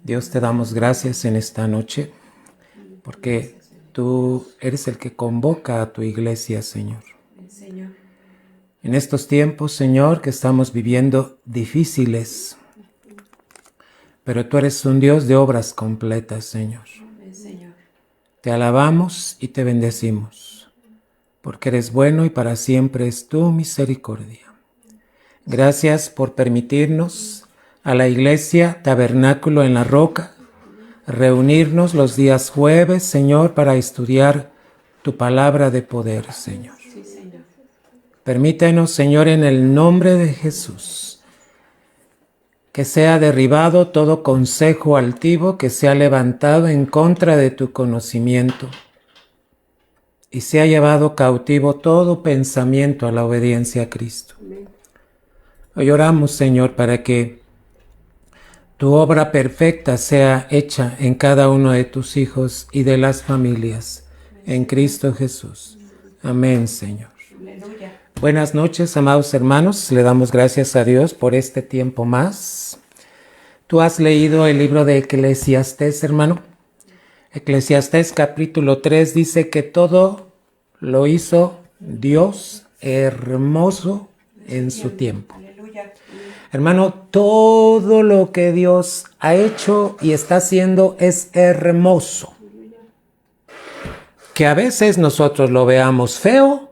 Dios, te damos gracias en esta noche porque tú eres el que convoca a tu iglesia, Señor. En estos tiempos, Señor, que estamos viviendo difíciles, pero tú eres un Dios de obras completas, Señor. Te alabamos y te bendecimos, porque eres bueno y para siempre es tu misericordia. Gracias por permitirnos a la Iglesia Tabernáculo en la Roca reunirnos los días jueves, Señor, para estudiar tu palabra de poder, Señor. Permítenos, Señor, en el nombre de Jesús, que sea derribado todo consejo altivo que sea levantado en contra de tu conocimiento y sea llevado cautivo todo pensamiento a la obediencia a Cristo. Hoy oramos, Señor, para que tu obra perfecta sea hecha en cada uno de tus hijos y de las familias, en Cristo Jesús. Amén, Señor. Aleluya. Buenas noches, amados hermanos. Le damos gracias a Dios por este tiempo más. ¿Tú has leído el libro de Eclesiastés, hermano? Eclesiastés capítulo 3 dice que todo lo hizo Dios hermoso en su tiempo. Hermano, todo lo que Dios ha hecho y está haciendo es hermoso. Que a veces nosotros lo veamos feo,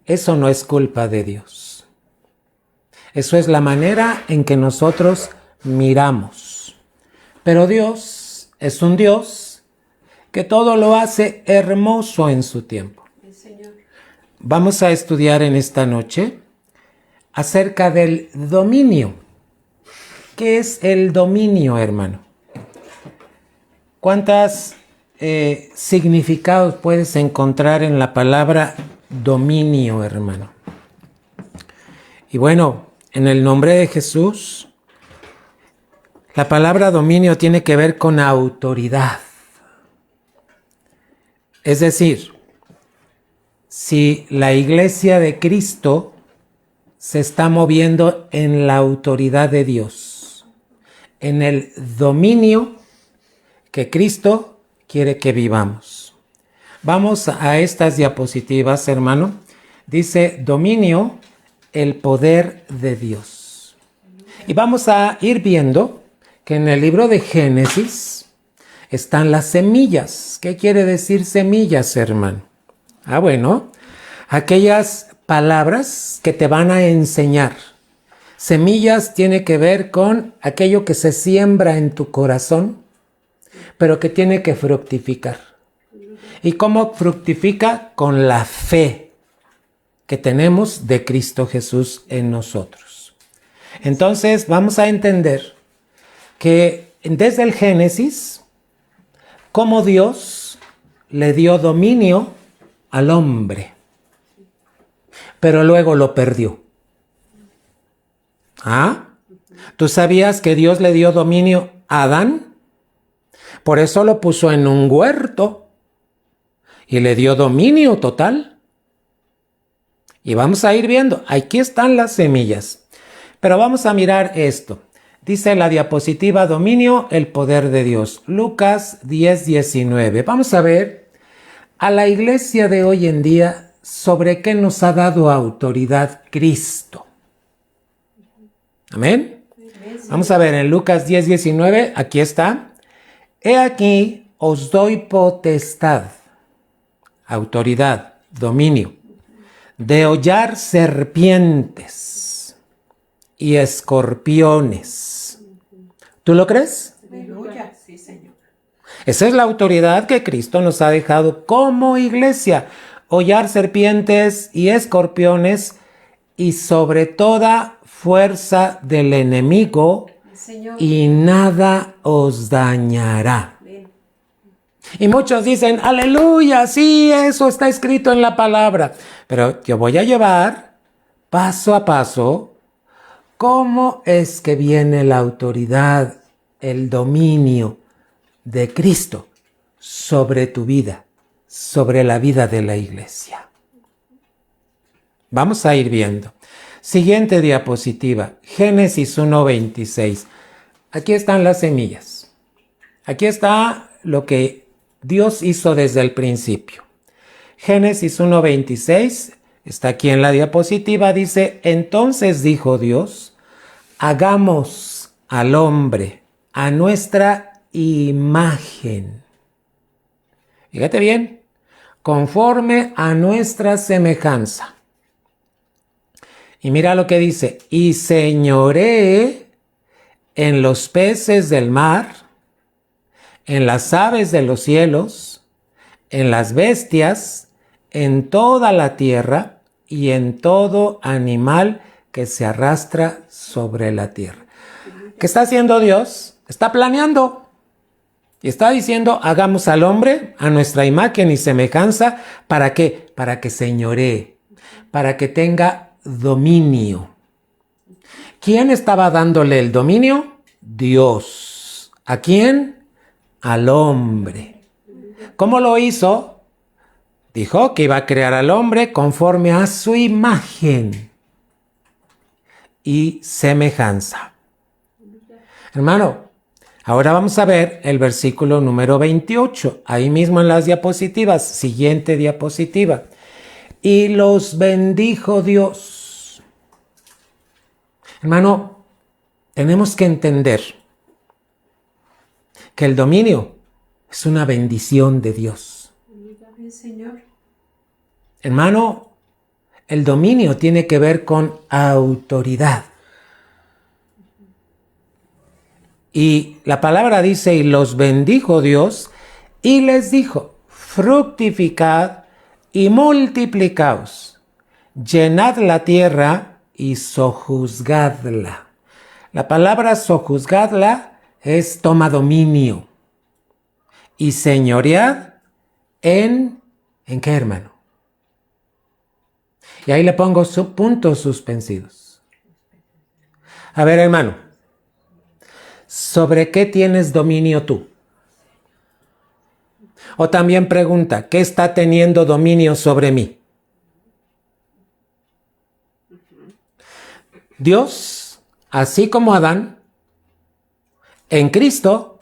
eso no es culpa de Dios. Eso es la manera en que nosotros miramos. Pero Dios es un Dios que todo lo hace hermoso en su tiempo. Vamos a estudiar en esta noche acerca del dominio. ¿Qué es el dominio, hermano? ¿Cuántos significados puedes encontrar en la palabra dominio, hermano? Y bueno, en el nombre de Jesús, la palabra dominio tiene que ver con autoridad. Es decir, si la iglesia de Cristo se está moviendo en la autoridad de Dios, en el dominio que Cristo quiere que vivamos. Vamos a estas diapositivas, hermano. Dice dominio, el poder de Dios. Y vamos a ir viendo que en el libro de Génesis están las semillas. ¿Qué quiere decir semillas, hermano? Bueno, aquellas palabras que te van a enseñar. Semillas tiene que ver con aquello que se siembra en tu corazón, pero que tiene que fructificar. ¿Y cómo fructifica? Con la fe que tenemos de Cristo Jesús en nosotros. Entonces vamos a entender que desde el Génesis, cómo Dios le dio dominio al hombre, pero luego lo perdió. ¿Tú sabías que Dios le dio dominio a Adán? Por eso lo puso en un huerto y le dio dominio total. Y vamos a ir viendo, aquí están las semillas. Pero vamos a mirar esto. Dice la diapositiva, dominio, el poder de Dios. Lucas 10:19. Vamos a ver a la iglesia de hoy en día sobre qué nos ha dado autoridad Cristo. Amén. Vamos a ver en Lucas 10:19, aquí está. He aquí os doy potestad, autoridad, dominio, de hollar serpientes y escorpiones. ¿Tú lo crees? Aleluya, sí, Señor. Esa es la autoridad que Cristo nos ha dejado como iglesia. Hollar serpientes y escorpiones y sobre toda fuerza del enemigo, Señor, y nada os dañará. Amén. Y muchos dicen, aleluya, sí, eso está escrito en la palabra. Pero yo voy a llevar paso a paso cómo es que viene la autoridad, el dominio de Cristo sobre tu vida, sobre la vida de la iglesia. Vamos a ir viendo. Siguiente diapositiva, Génesis 1:26. Aquí están las semillas. Aquí está lo que Dios hizo desde el principio. Génesis 1:26, está aquí en la diapositiva, dice: entonces dijo Dios, hagamos al hombre a nuestra imagen. Fíjate bien, conforme a nuestra semejanza. Y mira lo que dice: y señoree en los peces del mar, en las aves de los cielos, en las bestias, en toda la tierra y en todo animal que se arrastra sobre la tierra. ¿Qué está haciendo Dios? Está planeando. Y está diciendo: hagamos al hombre a nuestra imagen y semejanza. ¿Para qué? Para que señoree, para que tenga dominio. ¿Quién estaba dándole el dominio? Dios. ¿A quién? Al hombre. ¿Cómo lo hizo? Dijo que iba a crear al hombre conforme a su imagen y semejanza. Hermano, ahora vamos a ver el versículo número 28, ahí mismo en las diapositivas. Siguiente diapositiva. Y los bendijo Dios. Hermano, tenemos que entender que el dominio es una bendición de Dios. Señor. Hermano, el dominio tiene que ver con autoridad. Y la palabra dice: y los bendijo Dios y les dijo: fructificad y multiplicaos, llenad la tierra y sojuzgadla. La palabra sojuzgadla es toma dominio. Y señoread ¿en qué, hermano? Y ahí le pongo puntos suspensivos. A ver, hermano, ¿sobre qué tienes dominio tú? O también pregunta: ¿qué está teniendo dominio sobre mí? Dios, así como Adán, en Cristo,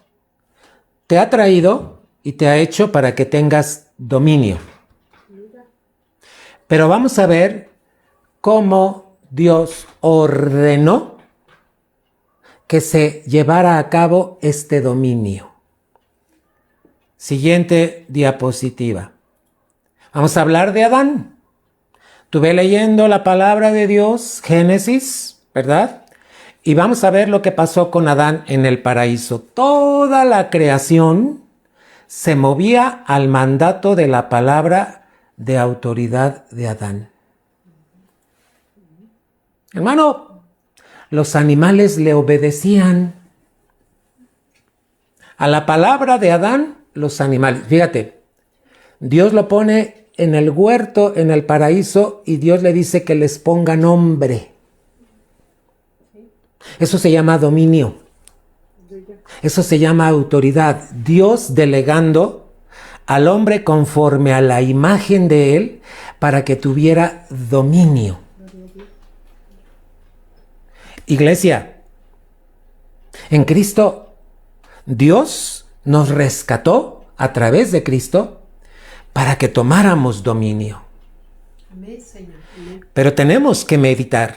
te ha traído y te ha hecho para que tengas dominio. Pero vamos a ver cómo Dios ordenó que se llevara a cabo este dominio. Siguiente diapositiva. Vamos a hablar de Adán. Estuve leyendo la palabra de Dios, Génesis, ¿verdad? Y vamos a ver lo que pasó con Adán en el paraíso. Toda la creación se movía al mandato de la palabra de autoridad de Adán. Hermano, los animales le obedecían a la palabra de Adán. Los animales, fíjate, Dios lo pone en el huerto, en el paraíso, y Dios le dice que les ponga nombre. Eso se llama dominio. Eso se llama autoridad. Dios delegando al hombre conforme a la imagen de él para que tuviera dominio. Iglesia, en Cristo, Dios nos rescató a través de Cristo para que tomáramos dominio. Amén, Señor. Amén. Pero tenemos que meditar.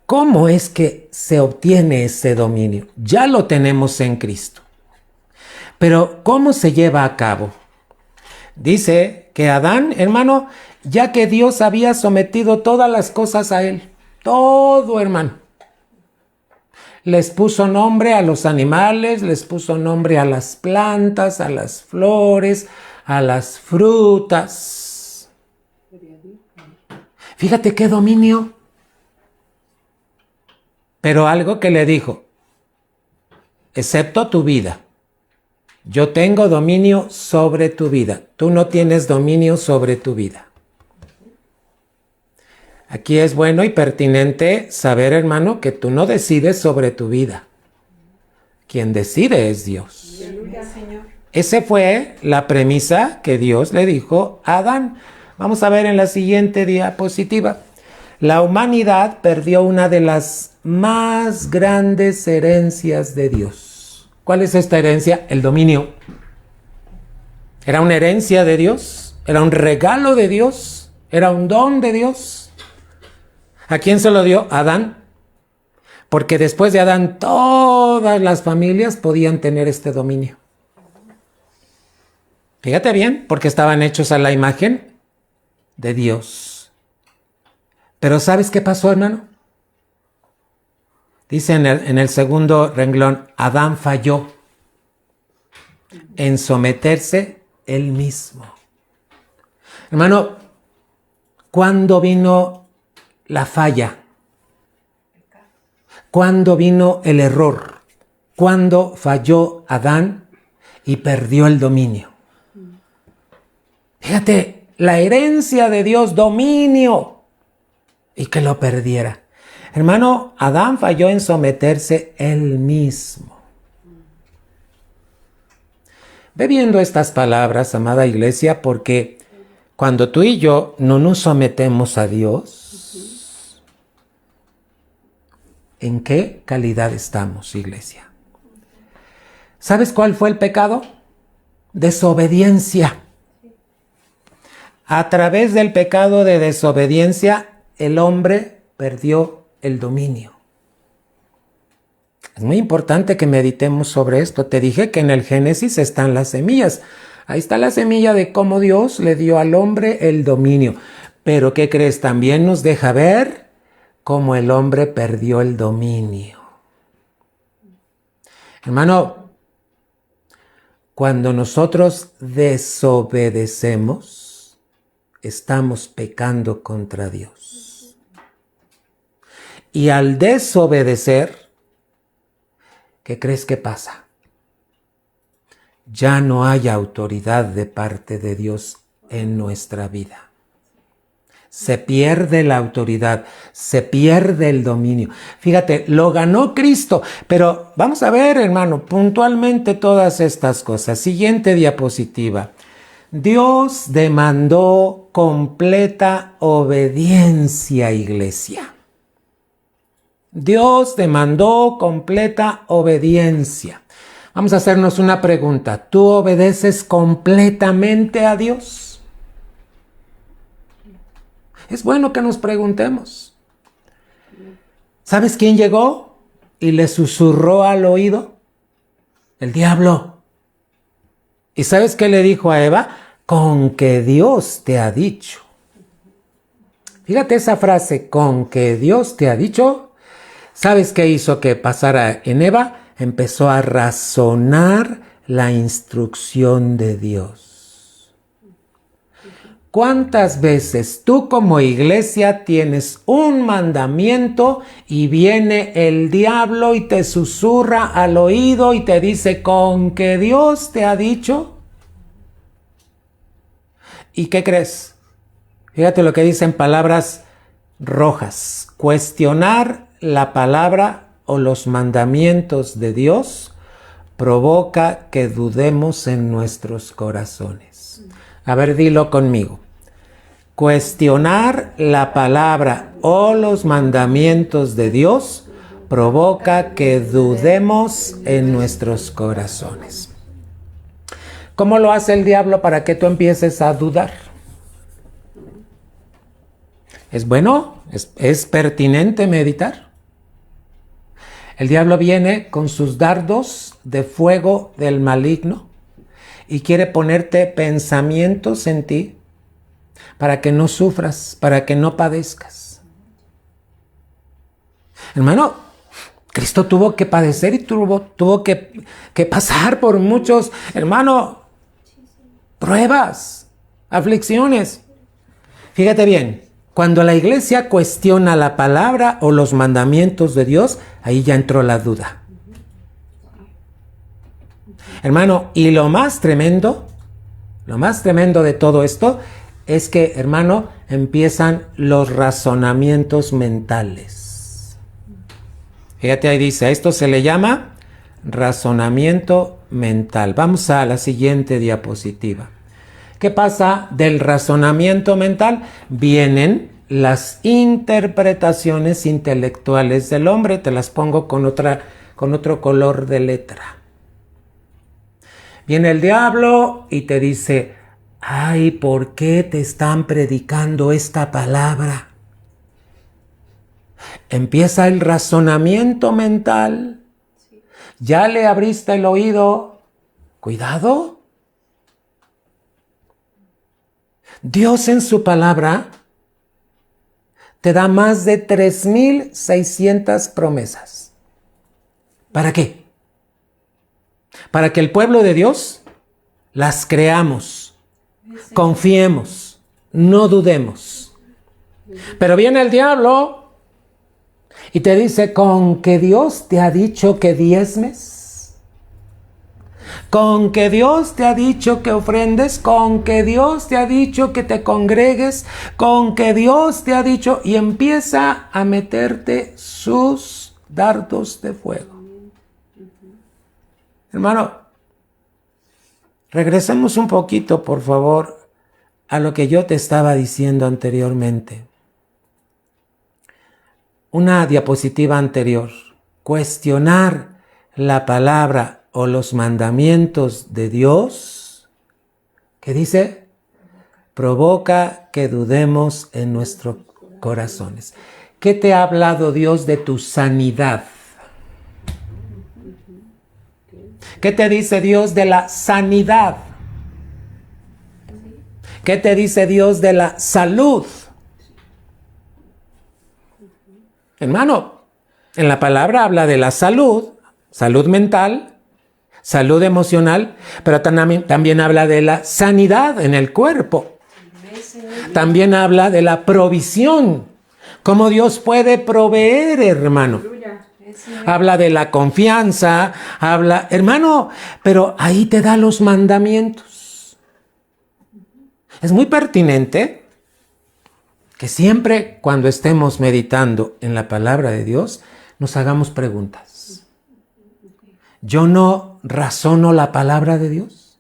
¿Cómo es que se obtiene ese dominio? Ya lo tenemos en Cristo. Pero ¿cómo se lleva a cabo? Dice que Adán, hermano, ya que Dios había sometido todas las cosas a él, todo, hermano. Les puso nombre a los animales, les puso nombre a las plantas, a las flores, a las frutas. Fíjate qué dominio. Pero algo que le dijo: excepto tu vida. Yo tengo dominio sobre tu vida. Tú no tienes dominio sobre tu vida. Aquí es bueno y pertinente saber, hermano, que tú no decides sobre tu vida. Quien decide es Dios. Aleluya, Señor. Esa fue la premisa que Dios le dijo a Adán. Vamos a ver en la siguiente diapositiva. la humanidad perdió una de las más grandes herencias de Dios. ¿Cuál es esta herencia? El dominio. Era una herencia de Dios, era un regalo de Dios, era un don de Dios. ¿A quién se lo dio? A Adán. Porque después de Adán todas las familias podían tener este dominio. Fíjate bien, porque estaban hechos a la imagen de Dios. Pero ¿sabes qué pasó, hermano? Dice en el segundo renglón, Adán falló en someterse él mismo. Hermano, ¿cuándo vino la falla? ¿Cuándo vino el error? ¿Cuándo falló Adán y perdió el dominio? Fíjate, la herencia de Dios, dominio, y que lo perdiera. Hermano, Adán falló en someterse él mismo. Ve viendo estas palabras, amada iglesia, porque cuando tú y yo no nos sometemos a Dios, ¿en qué calidad estamos, iglesia? ¿Sabes cuál fue el pecado? Desobediencia. A través del pecado de desobediencia, el hombre perdió el dominio. Es muy importante que meditemos sobre esto. Te dije que en el Génesis están las semillas. Ahí está la semilla de cómo Dios le dio al hombre el dominio. Pero ¿qué crees? También nos deja ver cómo el hombre perdió el dominio. Hermano, cuando nosotros desobedecemos, estamos pecando contra Dios. Y al desobedecer, ¿qué crees que pasa? Ya no hay autoridad de parte de Dios en nuestra vida. Se pierde la autoridad, se pierde el dominio. Fíjate, lo ganó Cristo, pero vamos a ver, hermano, puntualmente todas estas cosas. Siguiente diapositiva. Dios demandó completa obediencia, iglesia. Dios demandó completa obediencia. Vamos a hacernos una pregunta. ¿Tú obedeces completamente a Dios? Es bueno que nos preguntemos. ¿Sabes quién llegó y le susurró al oído? El diablo. ¿Y sabes qué le dijo a Eva? Con que Dios te ha dicho. Fíjate esa frase, con que Dios te ha dicho. ¿Sabes qué hizo que pasara en Eva? Empezó a razonar la instrucción de Dios. ¿Cuántas veces tú como iglesia tienes un mandamiento y viene el diablo y te susurra al oído y te dice, ¿con que Dios te ha dicho? ¿Y qué crees? Fíjate lo que dicen palabras rojas. Cuestionar la palabra o los mandamientos de Dios provoca que dudemos en nuestros corazones. A ver, dilo conmigo. Cuestionar la palabra o los mandamientos de Dios provoca que dudemos en nuestros corazones. ¿Cómo lo hace el diablo para que tú empieces a dudar? ¿Es bueno? ¿Es pertinente meditar? El diablo viene con sus dardos de fuego del maligno y quiere ponerte pensamientos en ti para que no sufras, para que no padezcas. Hermano, Cristo tuvo que padecer y tuvo que pasar por muchos, hermano, pruebas, aflicciones. Fíjate bien. Cuando la iglesia cuestiona la palabra o los mandamientos de Dios, ahí ya entró la duda. Hermano, y lo más tremendo de todo esto es que, hermano, empiezan los razonamientos mentales. Fíjate, ahí dice, a esto se le llama razonamiento mental. Vamos a la siguiente diapositiva. ¿Qué pasa del razonamiento mental? Vienen las interpretaciones intelectuales del hombre. Te las pongo con otro color de letra. Viene el diablo y te dice, ay, ¿por qué te están predicando esta palabra? Empieza el razonamiento mental. Ya le abriste el oído. Cuidado. Dios en su palabra te da más de 3,600 promesas. ¿Para qué? Para que el pueblo de Dios las creamos, confiemos, no dudemos. Pero viene el diablo y te dice, ¿con que Dios te ha dicho que diezmes? ¿Con que Dios te ha dicho que ofrendes? ¿Con que Dios te ha dicho que te congregues? ¿Con que Dios te ha dicho? Y empieza a meterte sus dardos de fuego. Hermano, regresemos un poquito, por favor, a lo que yo te estaba diciendo anteriormente. Una diapositiva anterior. Cuestionar la palabra o los mandamientos de Dios, ¿qué dice? Provoca que dudemos en nuestros corazones. ¿Qué te ha hablado Dios de tu sanidad? ¿Qué te dice Dios de la sanidad? ¿Qué te dice Dios de la salud? Hermano, en la palabra habla de la salud, salud mental, salud emocional, pero también habla de la sanidad en el cuerpo. También habla de la provisión, cómo Dios puede proveer, hermano. Habla de la confianza, hermano, pero ahí te da los mandamientos. Es muy pertinente que siempre cuando estemos meditando en la palabra de Dios, nos hagamos preguntas. Yo no razono la palabra de Dios.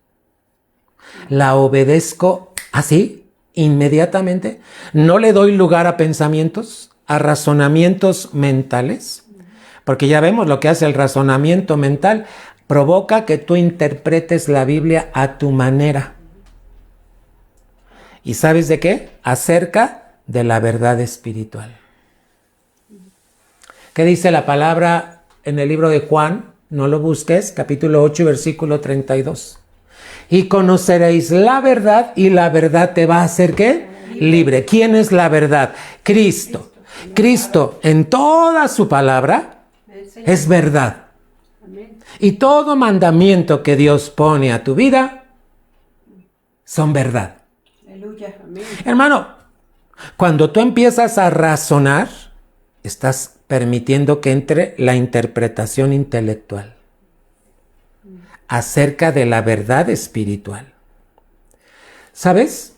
La obedezco así, inmediatamente. No le doy lugar a pensamientos, a razonamientos mentales. Porque ya vemos lo que hace el razonamiento mental. Provoca que tú interpretes la Biblia a tu manera. ¿Y sabes de qué? Acerca de la verdad espiritual. ¿Qué dice la palabra en el libro de Juan? No lo busques, capítulo 8, versículo 32. Y conoceréis la verdad y la verdad te va a hacer ¿qué? Libre. ¿Quién es la verdad? Cristo. Cristo en toda su palabra es verdad. Y todo mandamiento que Dios pone a tu vida son verdad. Aleluya. Amén. Hermano, cuando tú empiezas a razonar, estás permitiendo que entre la interpretación intelectual acerca de la verdad espiritual. ¿Sabes?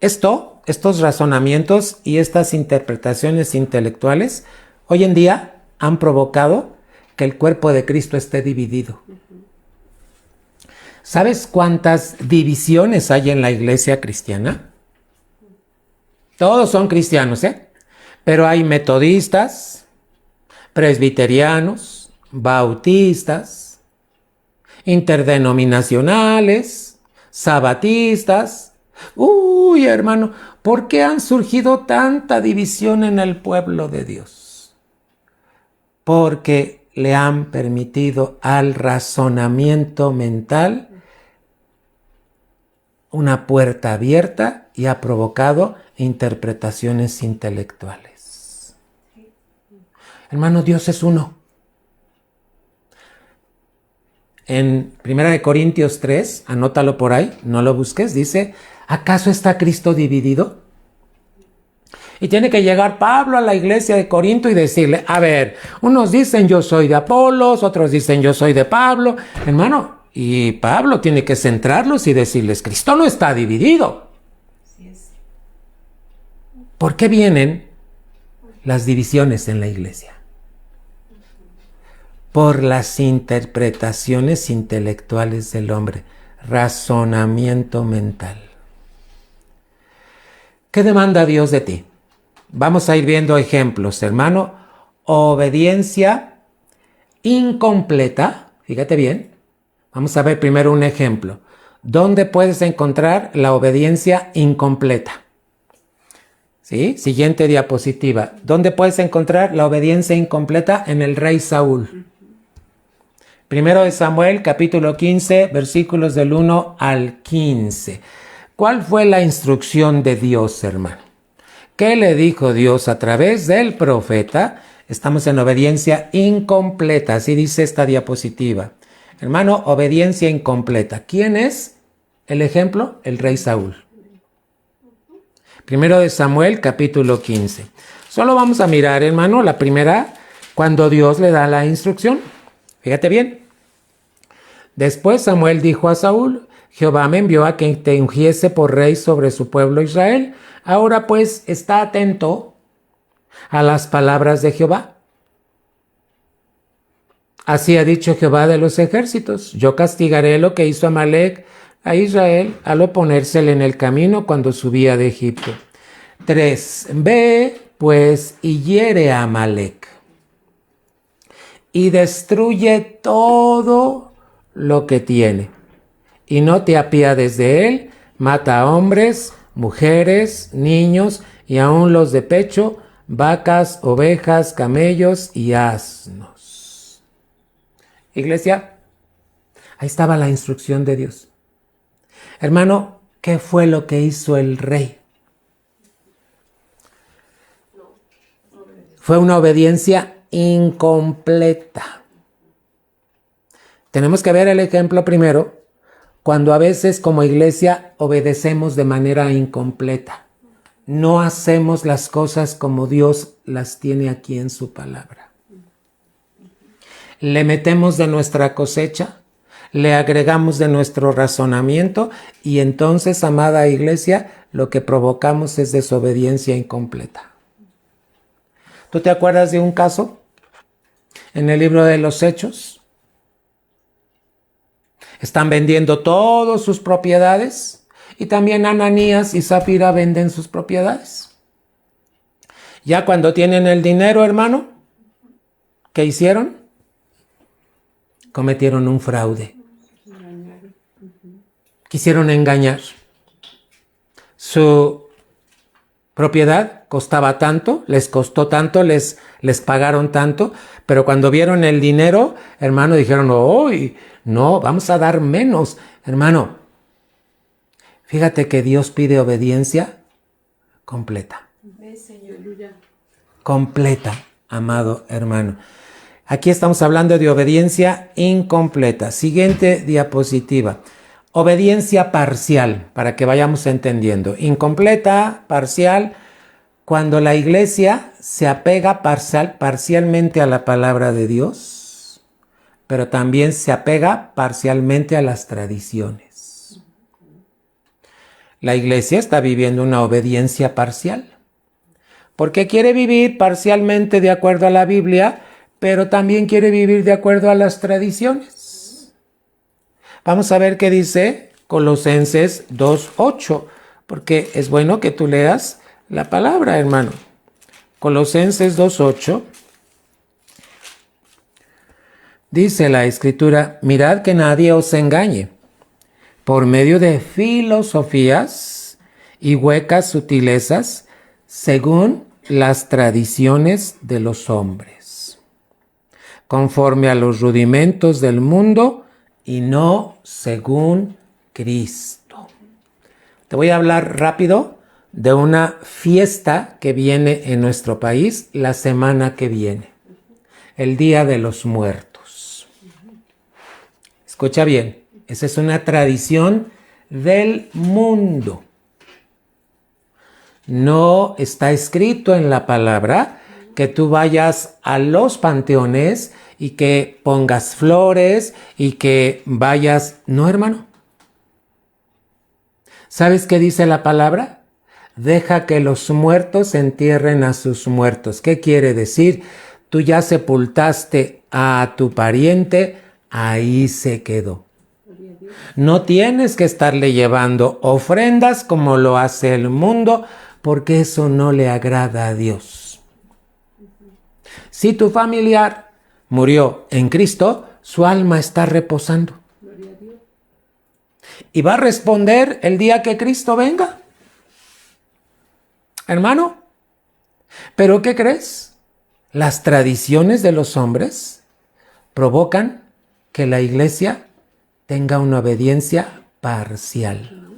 Estos razonamientos y estas interpretaciones intelectuales hoy en día han provocado que el cuerpo de Cristo esté dividido. ¿Sabes cuántas divisiones hay en la iglesia cristiana? Todos son cristianos, pero hay metodistas, presbiterianos, bautistas, interdenominacionales, sabatistas. Uy, hermano, ¿por qué han surgido tanta división en el pueblo de Dios? Porque le han permitido al razonamiento mental una puerta abierta y ha provocado interpretaciones intelectuales. Hermano, Dios es uno. En 1 Corintios 3, anótalo por ahí, no lo busques, dice, ¿acaso está Cristo dividido? Y tiene que llegar Pablo a la iglesia de Corinto y decirle, a ver, unos dicen yo soy de Apolos, otros dicen yo soy de Pablo. Hermano, y Pablo tiene que centrarlos y decirles, Cristo no está dividido. Así es. ¿Por qué vienen las divisiones en la iglesia? Por las interpretaciones intelectuales del hombre, razonamiento mental. ¿Qué demanda Dios de ti? Vamos a ir viendo ejemplos, hermano. Obediencia incompleta. Fíjate bien. Vamos a ver primero un ejemplo. ¿Dónde puedes encontrar la obediencia incompleta? ¿Sí? Siguiente diapositiva. ¿Dónde puedes encontrar la obediencia incompleta? En el rey Saúl. Primero de Samuel, capítulo 15, versículos del 1 al 15. ¿Cuál fue la instrucción de Dios, hermano? ¿Qué le dijo Dios a través del profeta? Estamos en obediencia incompleta, así dice esta diapositiva. Hermano, obediencia incompleta. ¿Quién es el ejemplo? El rey Saúl. Primero de Samuel, capítulo 15. Solo vamos a mirar, hermano, la primera, cuando Dios le da la instrucción. Fíjate bien. Después Samuel dijo a Saúl: Jehová me envió a que te ungiese por rey sobre su pueblo Israel. Ahora pues está atento a las palabras de Jehová. Así ha dicho Jehová de los ejércitos: yo castigaré lo que hizo Amalec a Israel al oponérsele en el camino cuando subía de Egipto. 3. Ve pues y hiere a Amalec y destruye todo lo que tiene, y no te apiades de él. Mata a hombres, mujeres, niños y aun los de pecho, vacas, ovejas, camellos y asnos. Iglesia, ahí estaba la instrucción de Dios. Hermano, ¿qué fue lo que hizo el rey? Fue una obediencia incompleta. Tenemos que ver el ejemplo primero, cuando a veces como iglesia obedecemos de manera incompleta. No hacemos las cosas como Dios las tiene aquí en su palabra. Le metemos de nuestra cosecha, le agregamos de nuestro razonamiento y entonces, amada iglesia, lo que provocamos es desobediencia incompleta. ¿Tú te acuerdas de un caso en el libro de los Hechos? Están vendiendo todas sus propiedades y también Ananías y Zafira venden sus propiedades. Ya cuando tienen el dinero, hermano, ¿qué hicieron? Cometieron un fraude. Quisieron engañar. Su propiedad costaba tanto, les costó tanto, les pagaron tanto, pero cuando vieron el dinero, hermano, dijeron: ¡ay! No, vamos a dar menos. Hermano, fíjate que Dios pide obediencia completa. Completa, amado hermano. Aquí estamos hablando de obediencia incompleta. Siguiente diapositiva. Obediencia parcial, para que vayamos entendiendo. Incompleta, parcial, cuando la iglesia se apega parcialmente a la palabra de Dios, pero también se apega parcialmente a las tradiciones. La iglesia está viviendo una obediencia parcial, porque quiere vivir parcialmente de acuerdo a la Biblia, pero también quiere vivir de acuerdo a las tradiciones. Vamos a ver qué dice Colosenses 2:8, porque es bueno que tú leas la palabra, hermano. Colosenses 2:8. Dice la Escritura: mirad que nadie os engañe por medio de filosofías y huecas sutilezas, según las tradiciones de los hombres, conforme a los rudimentos del mundo y no según Cristo. Te voy a hablar rápido de una fiesta que viene en nuestro país la semana que viene, el Día de los Muertos. Escucha bien, esa es una tradición del mundo. No está escrito en la palabra que tú vayas a los panteones y que pongas flores y que vayas... No, hermano. ¿Sabes qué dice la palabra? Deja que los muertos entierren a sus muertos. ¿Qué quiere decir? Tú ya sepultaste a tu pariente, ahí se quedó. No tienes que estarle llevando ofrendas como lo hace el mundo, porque eso no le agrada a Dios. Si tu familiar murió en Cristo, su alma está reposando. Y va a responder el día que Cristo venga. Hermano, ¿pero qué crees? Las tradiciones de los hombres provocan que la iglesia tenga una obediencia parcial.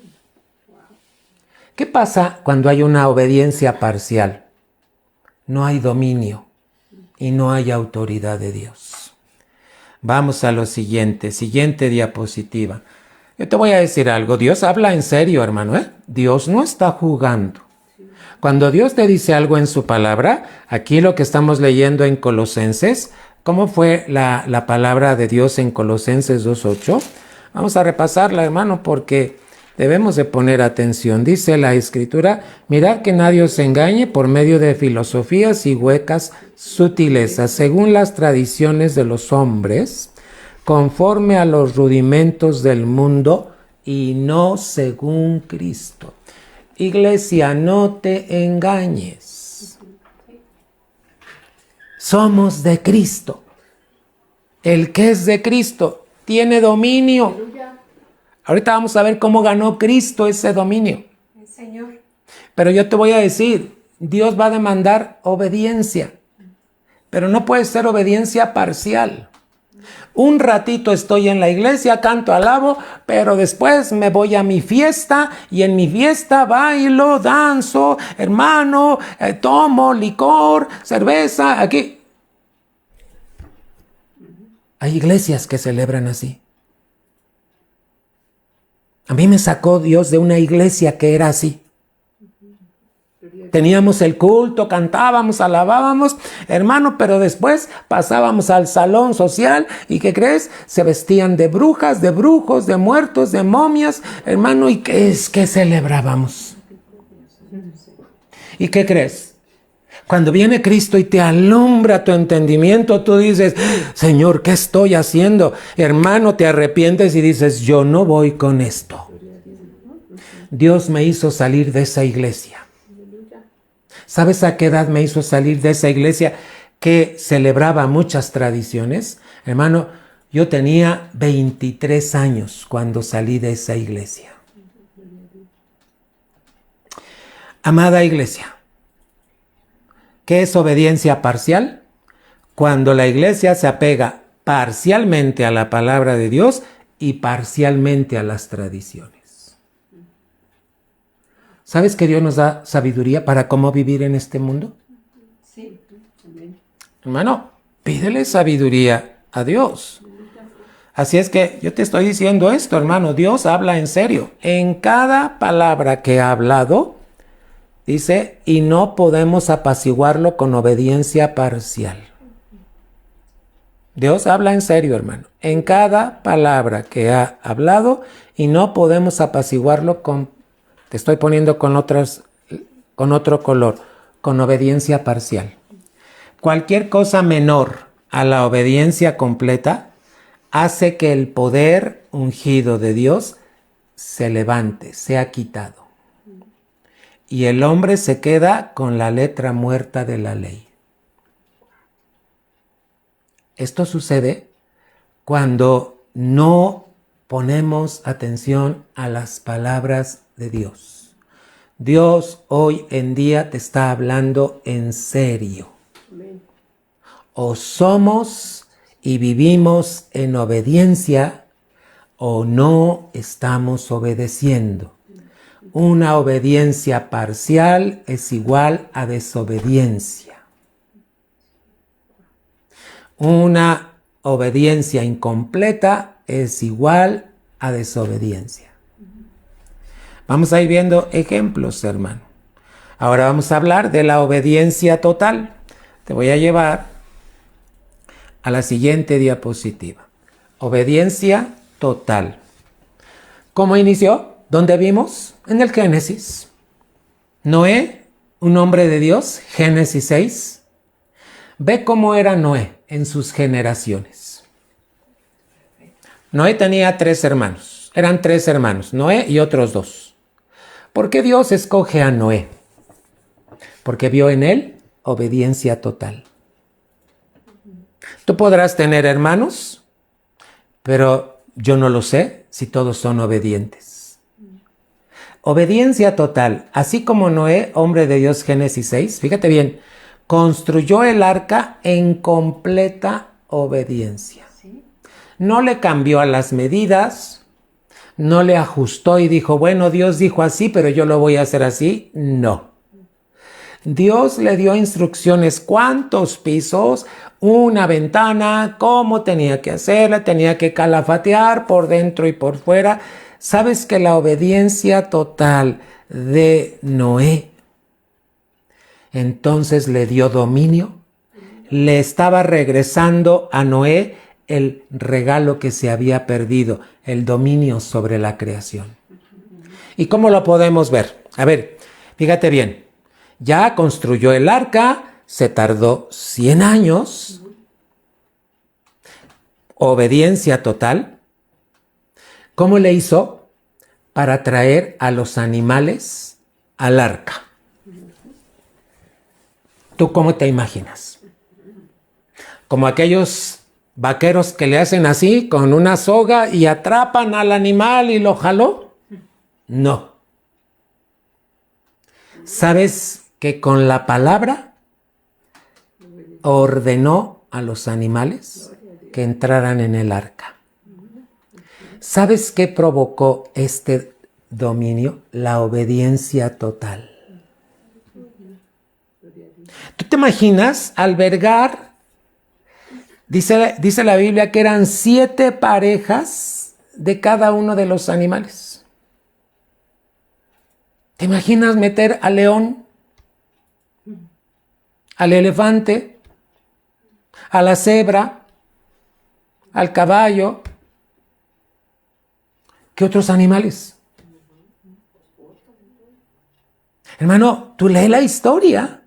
¿Qué pasa cuando hay una obediencia parcial? No hay dominio y no hay autoridad de Dios. Vamos a lo siguiente diapositiva. Yo te voy a decir algo, Dios habla en serio, hermano, ¿eh? Dios no está jugando. Cuando Dios te dice algo en su palabra, aquí lo que estamos leyendo en Colosenses, ¿cómo fue la palabra de Dios en Colosenses 2:8? Vamos a repasarla, hermano, porque debemos de poner atención. Dice la Escritura, mirad que nadie os engañe por medio de filosofías y huecas sutilezas, según las tradiciones de los hombres, conforme a los rudimentos del mundo y no según Cristo. Iglesia, no te engañes. Somos de Cristo. El que es de Cristo tiene dominio. Ahorita vamos a ver cómo ganó Cristo ese dominio. El Señor. Pero yo te voy a decir, Dios va a demandar obediencia, pero no puede ser obediencia parcial. Un ratito estoy en la iglesia, canto, alabo, pero después me voy a mi fiesta y en mi fiesta bailo, danzo, hermano, tomo licor, cerveza, aquí. Hay iglesias que celebran así. A mí me sacó Dios de una iglesia que era así. Teníamos el culto, cantábamos, alabábamos, hermano, pero después pasábamos al salón social y ¿qué crees? Se vestían de brujas, de brujos, de muertos, de momias, hermano, ¿y qué es que celebrábamos? ¿Y qué crees? Cuando viene Cristo y te alumbra tu entendimiento, tú dices, Señor, ¿qué estoy haciendo? Hermano, te arrepientes y dices, yo no voy con esto. Dios me hizo salir de esa iglesia. ¿Sabes a qué edad me hizo salir de esa iglesia que celebraba muchas tradiciones? Hermano, yo tenía 23 años cuando salí de esa iglesia. Amada iglesia, ¿qué es obediencia parcial? Cuando la iglesia se apega parcialmente a la palabra de Dios y parcialmente a las tradiciones. ¿Sabes que Dios nos da sabiduría para cómo vivir en este mundo? Sí. Amén. Hermano, pídele sabiduría a Dios. Así es que yo te estoy diciendo esto, hermano. Dios habla en serio. En cada palabra que ha hablado, dice, y no podemos apaciguarlo con obediencia parcial. Dios habla en serio, hermano. En cada palabra que ha hablado, y no podemos apaciguarlo con... Te estoy poniendo con otro color, con obediencia parcial. Cualquier cosa menor a la obediencia completa hace que el poder ungido de Dios se levante, sea quitado. Y el hombre se queda con la letra muerta de la ley. Esto sucede cuando no ponemos atención a las palabras de Dios. Dios hoy en día te está hablando en serio. O somos y vivimos en obediencia o no estamos obedeciendo. Una obediencia parcial es igual a desobediencia. Una obediencia incompleta es igual a desobediencia. Vamos a ir viendo ejemplos, hermano. Ahora vamos a hablar de la obediencia total. Te voy a llevar a la siguiente diapositiva. Obediencia total. ¿Cómo inició? ¿Dónde vimos? En el Génesis. Noé, un hombre de Dios, Génesis 6. Ve cómo era Noé en sus generaciones. Noé tenía 3 hermanos. Eran 3 hermanos, Noé y otros 2. ¿Por qué Dios escoge a Noé? porque vio en él obediencia total. Tú podrás tener hermanos, pero yo no lo sé si todos son obedientes. Obediencia total, así como Noé, hombre de Dios, Génesis 6, fíjate bien, construyó el arca en completa obediencia. No le cambió a las medidas, no le ajustó y dijo, bueno, Dios dijo así, pero yo lo voy a hacer así. No. Dios le dio instrucciones, cuántos pisos, una ventana, cómo tenía que hacerla, tenía que calafatear por dentro y por fuera. ¿Sabes que la obediencia total de Noé entonces le dio dominio? Le estaba regresando a Noé el regalo que se había perdido, el dominio sobre la creación. ¿Y cómo lo podemos ver? A ver, fíjate bien. Ya construyó el arca, se tardó 100 años, obediencia total. ¿Cómo le hizo para traer a los animales al arca? ¿Tú cómo te imaginas? Como aquellos vaqueros que le hacen así con una soga y atrapan al animal y lo jaló. No. ¿Sabes que con la palabra ordenó a los animales que entraran en el arca? ¿Sabes qué provocó este dominio? La obediencia total. ¿Tú te imaginas albergar? Dice la Biblia que eran 7 parejas de cada uno de los animales. ¿Te imaginas meter al león, al elefante, a la cebra, al caballo? ¿Qué otros animales? Hermano, tú lee la historia.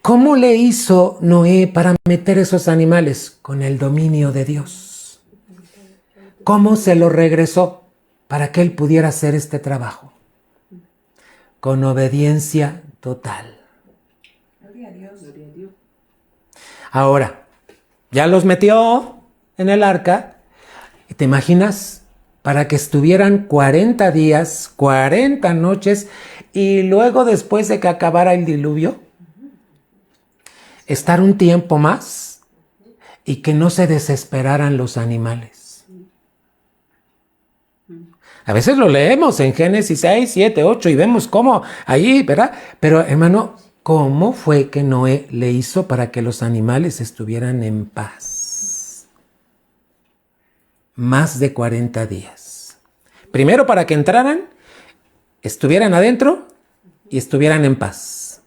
¿Cómo le hizo Noé para meter esos animales? Con el dominio de Dios. ¿Cómo se lo regresó para que él pudiera hacer este trabajo? Con obediencia total. Gloria a Dios. Gloria a Dios. Ahora, ya los metió en el arca. ¿Y te imaginas? Para que estuvieran 40 días, 40 noches, y luego después de que acabara el diluvio, estar un tiempo más y que no se desesperaran los animales. A veces lo leemos en Génesis 6, 7, 8 y vemos cómo ahí, ¿verdad? Pero hermano, ¿cómo fue que Noé le hizo para que los animales estuvieran en paz? Más de 40 días. Primero para que entraran, estuvieran adentro y estuvieran en paz.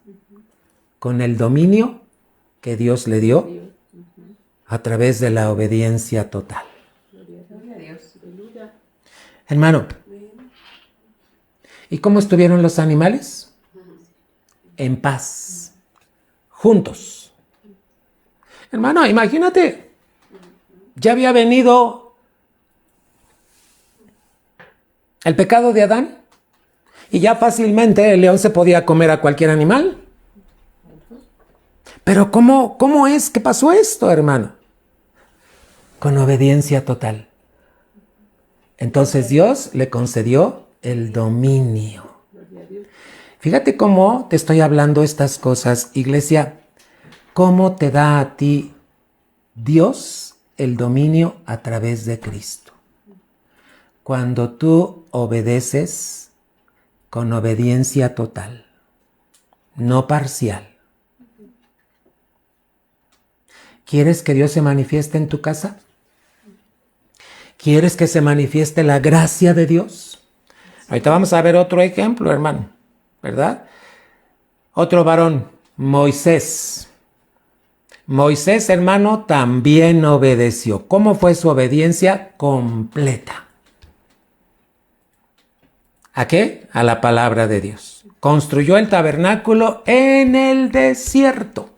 Con el dominio que Dios le dio a través de la obediencia total. Gloria a Dios. Hermano, ¿y cómo estuvieron los animales? En paz, juntos. Hermano, imagínate, ya había venido el pecado de Adán y ya fácilmente el león se podía comer a cualquier animal. Pero ¿cómo es que pasó esto, hermano? Con obediencia total. Entonces Dios le concedió el dominio. Fíjate cómo te estoy hablando estas cosas, iglesia. ¿Cómo te da a ti Dios el dominio a través de Cristo? Cuando tú obedeces con obediencia total, no parcial. ¿Quieres que Dios se manifieste en tu casa? ¿Quieres que se manifieste la gracia de Dios? Ahorita vamos a ver otro ejemplo, hermano, ¿verdad? Otro varón, Moisés. Moisés, hermano, también obedeció. ¿Cómo fue su obediencia? Completa. ¿A qué? A la palabra de Dios. Construyó el tabernáculo en el desierto.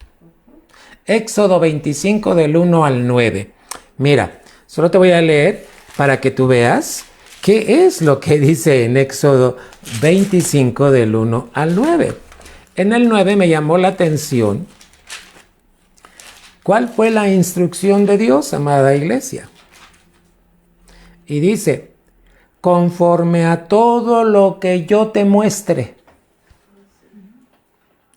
Éxodo 25 del 1 al 9. Mira, solo te voy a leer para que tú veas qué es lo que dice en Éxodo 25 del 1 al 9. En el 9 me llamó la atención. ¿Cuál fue la instrucción de Dios, amada iglesia? Y dice, conforme a todo lo que yo te muestre,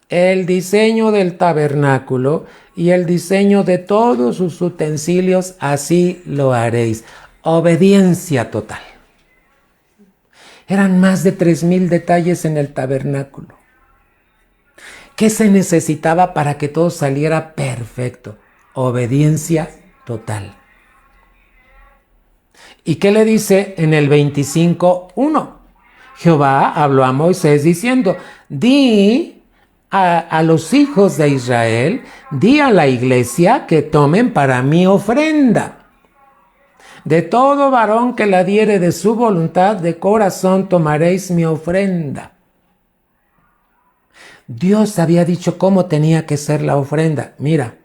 el diseño del tabernáculo y el diseño de todos sus utensilios, así lo haréis. Obediencia total. Eran más de 3,000 detalles en el tabernáculo. ¿Qué se necesitaba para que todo saliera perfecto? Obediencia total. ¿Y qué le dice en el 25:1? Jehová habló a Moisés diciendo, di a los hijos de Israel, di a la iglesia que tomen para mí ofrenda. De todo varón que la diere de su voluntad, de corazón tomaréis mi ofrenda. Dios había dicho cómo tenía que ser la ofrenda. Mira,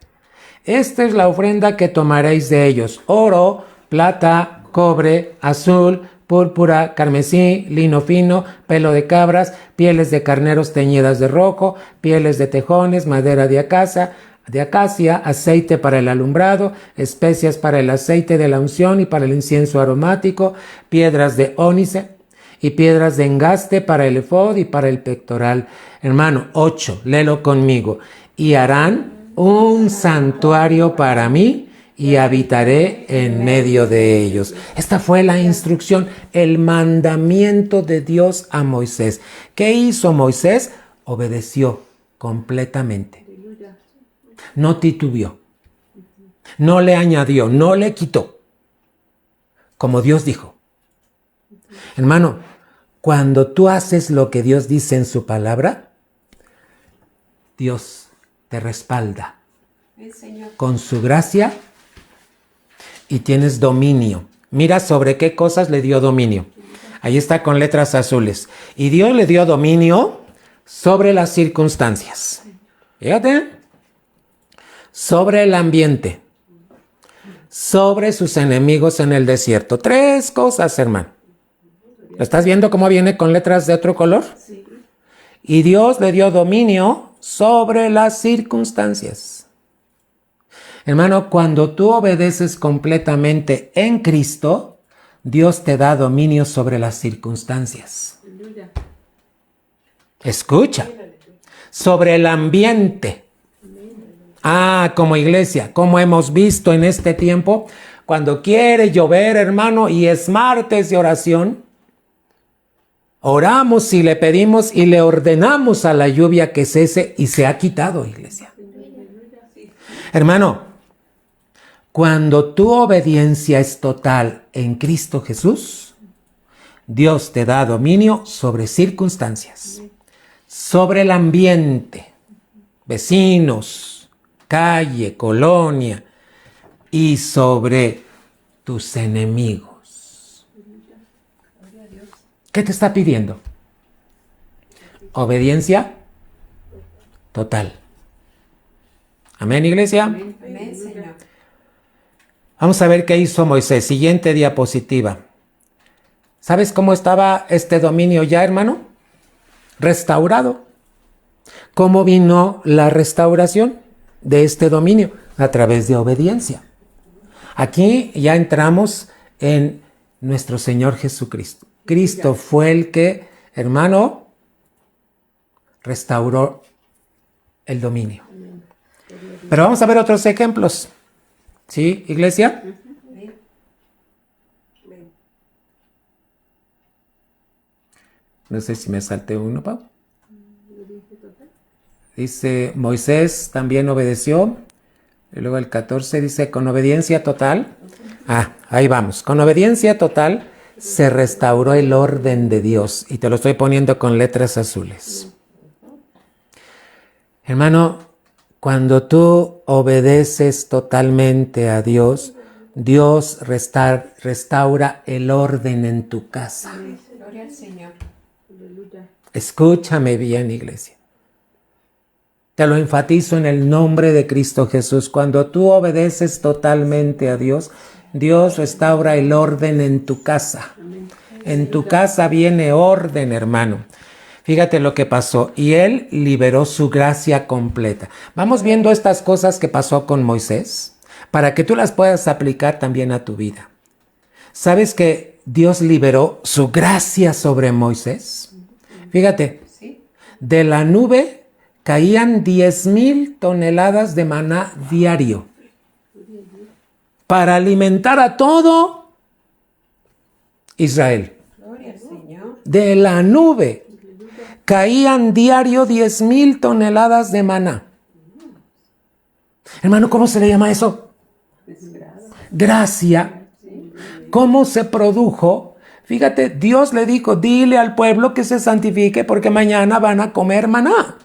esta es la ofrenda que tomaréis de ellos: oro, plata, cobre, azul, púrpura, carmesí, lino fino, pelo de cabras, pieles de carneros teñidas de rojo, pieles de tejones, madera de acacia, aceite para el alumbrado, especias para el aceite de la unción y para el incienso aromático, piedras de ónice y piedras de engaste para el efod y para el pectoral. Hermano, 8, léelo conmigo. Y harán un santuario para mí, y habitaré en medio de ellos. Esta fue la instrucción, el mandamiento de Dios a Moisés. ¿Qué hizo Moisés? Obedeció completamente. No titubeó. No le añadió, no le quitó. Como Dios dijo. Hermano, cuando tú haces lo que Dios dice en su palabra, Dios te respalda con su gracia y tienes dominio. Mira sobre qué cosas le dio dominio. Ahí está con letras azules. Y Dios le dio dominio sobre las circunstancias. Fíjate. Sobre el ambiente. Sobre sus enemigos en el desierto. 3 cosas, hermano. ¿Lo estás viendo cómo viene con letras de otro color? Sí. Y Dios le dio dominio sobre las circunstancias. Hermano, cuando tú obedeces completamente en Cristo, Dios te da dominio sobre las circunstancias. Escucha. Sobre el ambiente. Como iglesia, como hemos visto en este tiempo, cuando quiere llover, hermano, y es martes de oración, oramos y le pedimos y le ordenamos a la lluvia que cese y se ha quitado, iglesia. Hermano, cuando tu obediencia es total en Cristo Jesús, Dios te da dominio sobre circunstancias, sobre el ambiente, vecinos, calle, colonia y sobre tus enemigos. ¿Qué te está pidiendo? Obediencia total. Amén, iglesia. Amén, Señor. Vamos a ver qué hizo Moisés. Siguiente diapositiva. ¿Sabes cómo estaba este dominio ya, hermano? Restaurado. ¿Cómo vino la restauración de este dominio? A través de obediencia. Aquí ya entramos en nuestro Señor Jesucristo. Cristo fue el que, hermano, restauró el dominio. Pero vamos a ver otros ejemplos. ¿Sí, iglesia? No sé si me salté uno, Pau. Dice, Moisés también obedeció. Y luego el 14 dice, con obediencia total. Ahí vamos. Con obediencia total se restauró el orden de Dios. Y te lo estoy poniendo con letras azules. Hermano, cuando tú obedeces totalmente a Dios, Dios restaura el orden en tu casa. Gloria al Señor. Escúchame bien, iglesia. Te lo enfatizo en el nombre de Cristo Jesús. Cuando tú obedeces totalmente a Dios, Dios restaura el orden en tu casa. En tu casa viene orden, hermano. Fíjate lo que pasó. Y él liberó su gracia completa. Vamos viendo estas cosas que pasó con Moisés para que tú las puedas aplicar también a tu vida. ¿Sabes que Dios liberó su gracia sobre Moisés? Fíjate, Sí. de la nube caían 10,000 toneladas de maná diario para alimentar a todo Israel. Gloria al Señor. De la nube caían diario 10,000 toneladas de maná. Hermano, ¿cómo se le llama eso? Gracia. ¿Cómo se produjo? Fíjate, Dios le dijo, dile al pueblo que se santifique porque mañana van a comer maná.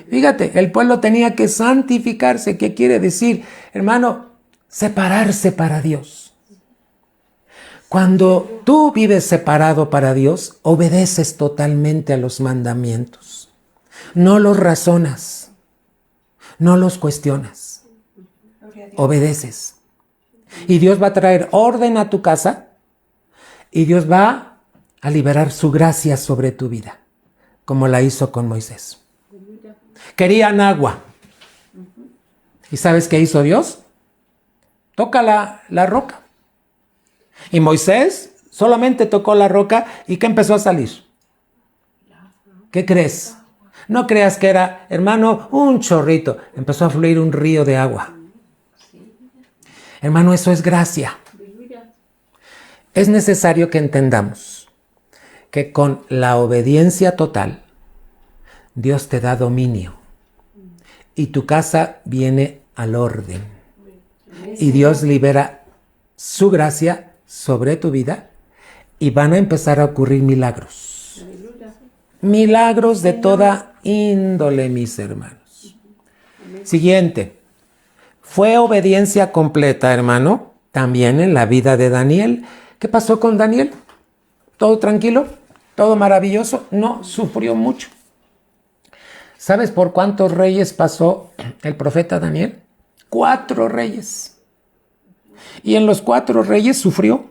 Fíjate, el pueblo tenía que santificarse. ¿Qué quiere decir? Hermano, separarse para Dios. Cuando tú vives separado para Dios, obedeces totalmente a los mandamientos. No los razonas, no los cuestionas, Gloria a Dios. obedeces. Y Dios va a traer orden a tu casa y Dios va a liberar su gracia sobre tu vida, como la hizo con Moisés. Querían agua. ¿Y sabes qué hizo Dios? Toca la roca. Y Moisés solamente tocó la roca y ¿qué empezó a salir? ¿Qué crees? No creas que era, hermano, un chorrito. Empezó a fluir un río de agua. Hermano, eso es gracia. Es necesario que entendamos que con la obediencia total, Dios te da dominio y tu casa viene al orden. Y Dios libera su gracia sobre tu vida y van a empezar a ocurrir milagros. Milagros de toda índole, mis hermanos. Siguiente. Fue obediencia completa, hermano, también en la vida de Daniel. ¿Qué pasó con Daniel? ¿Todo tranquilo? ¿Todo maravilloso? No, sufrió mucho. ¿Sabes por cuántos reyes pasó el profeta Daniel? 4 reyes. Y en los 4 reyes sufrió.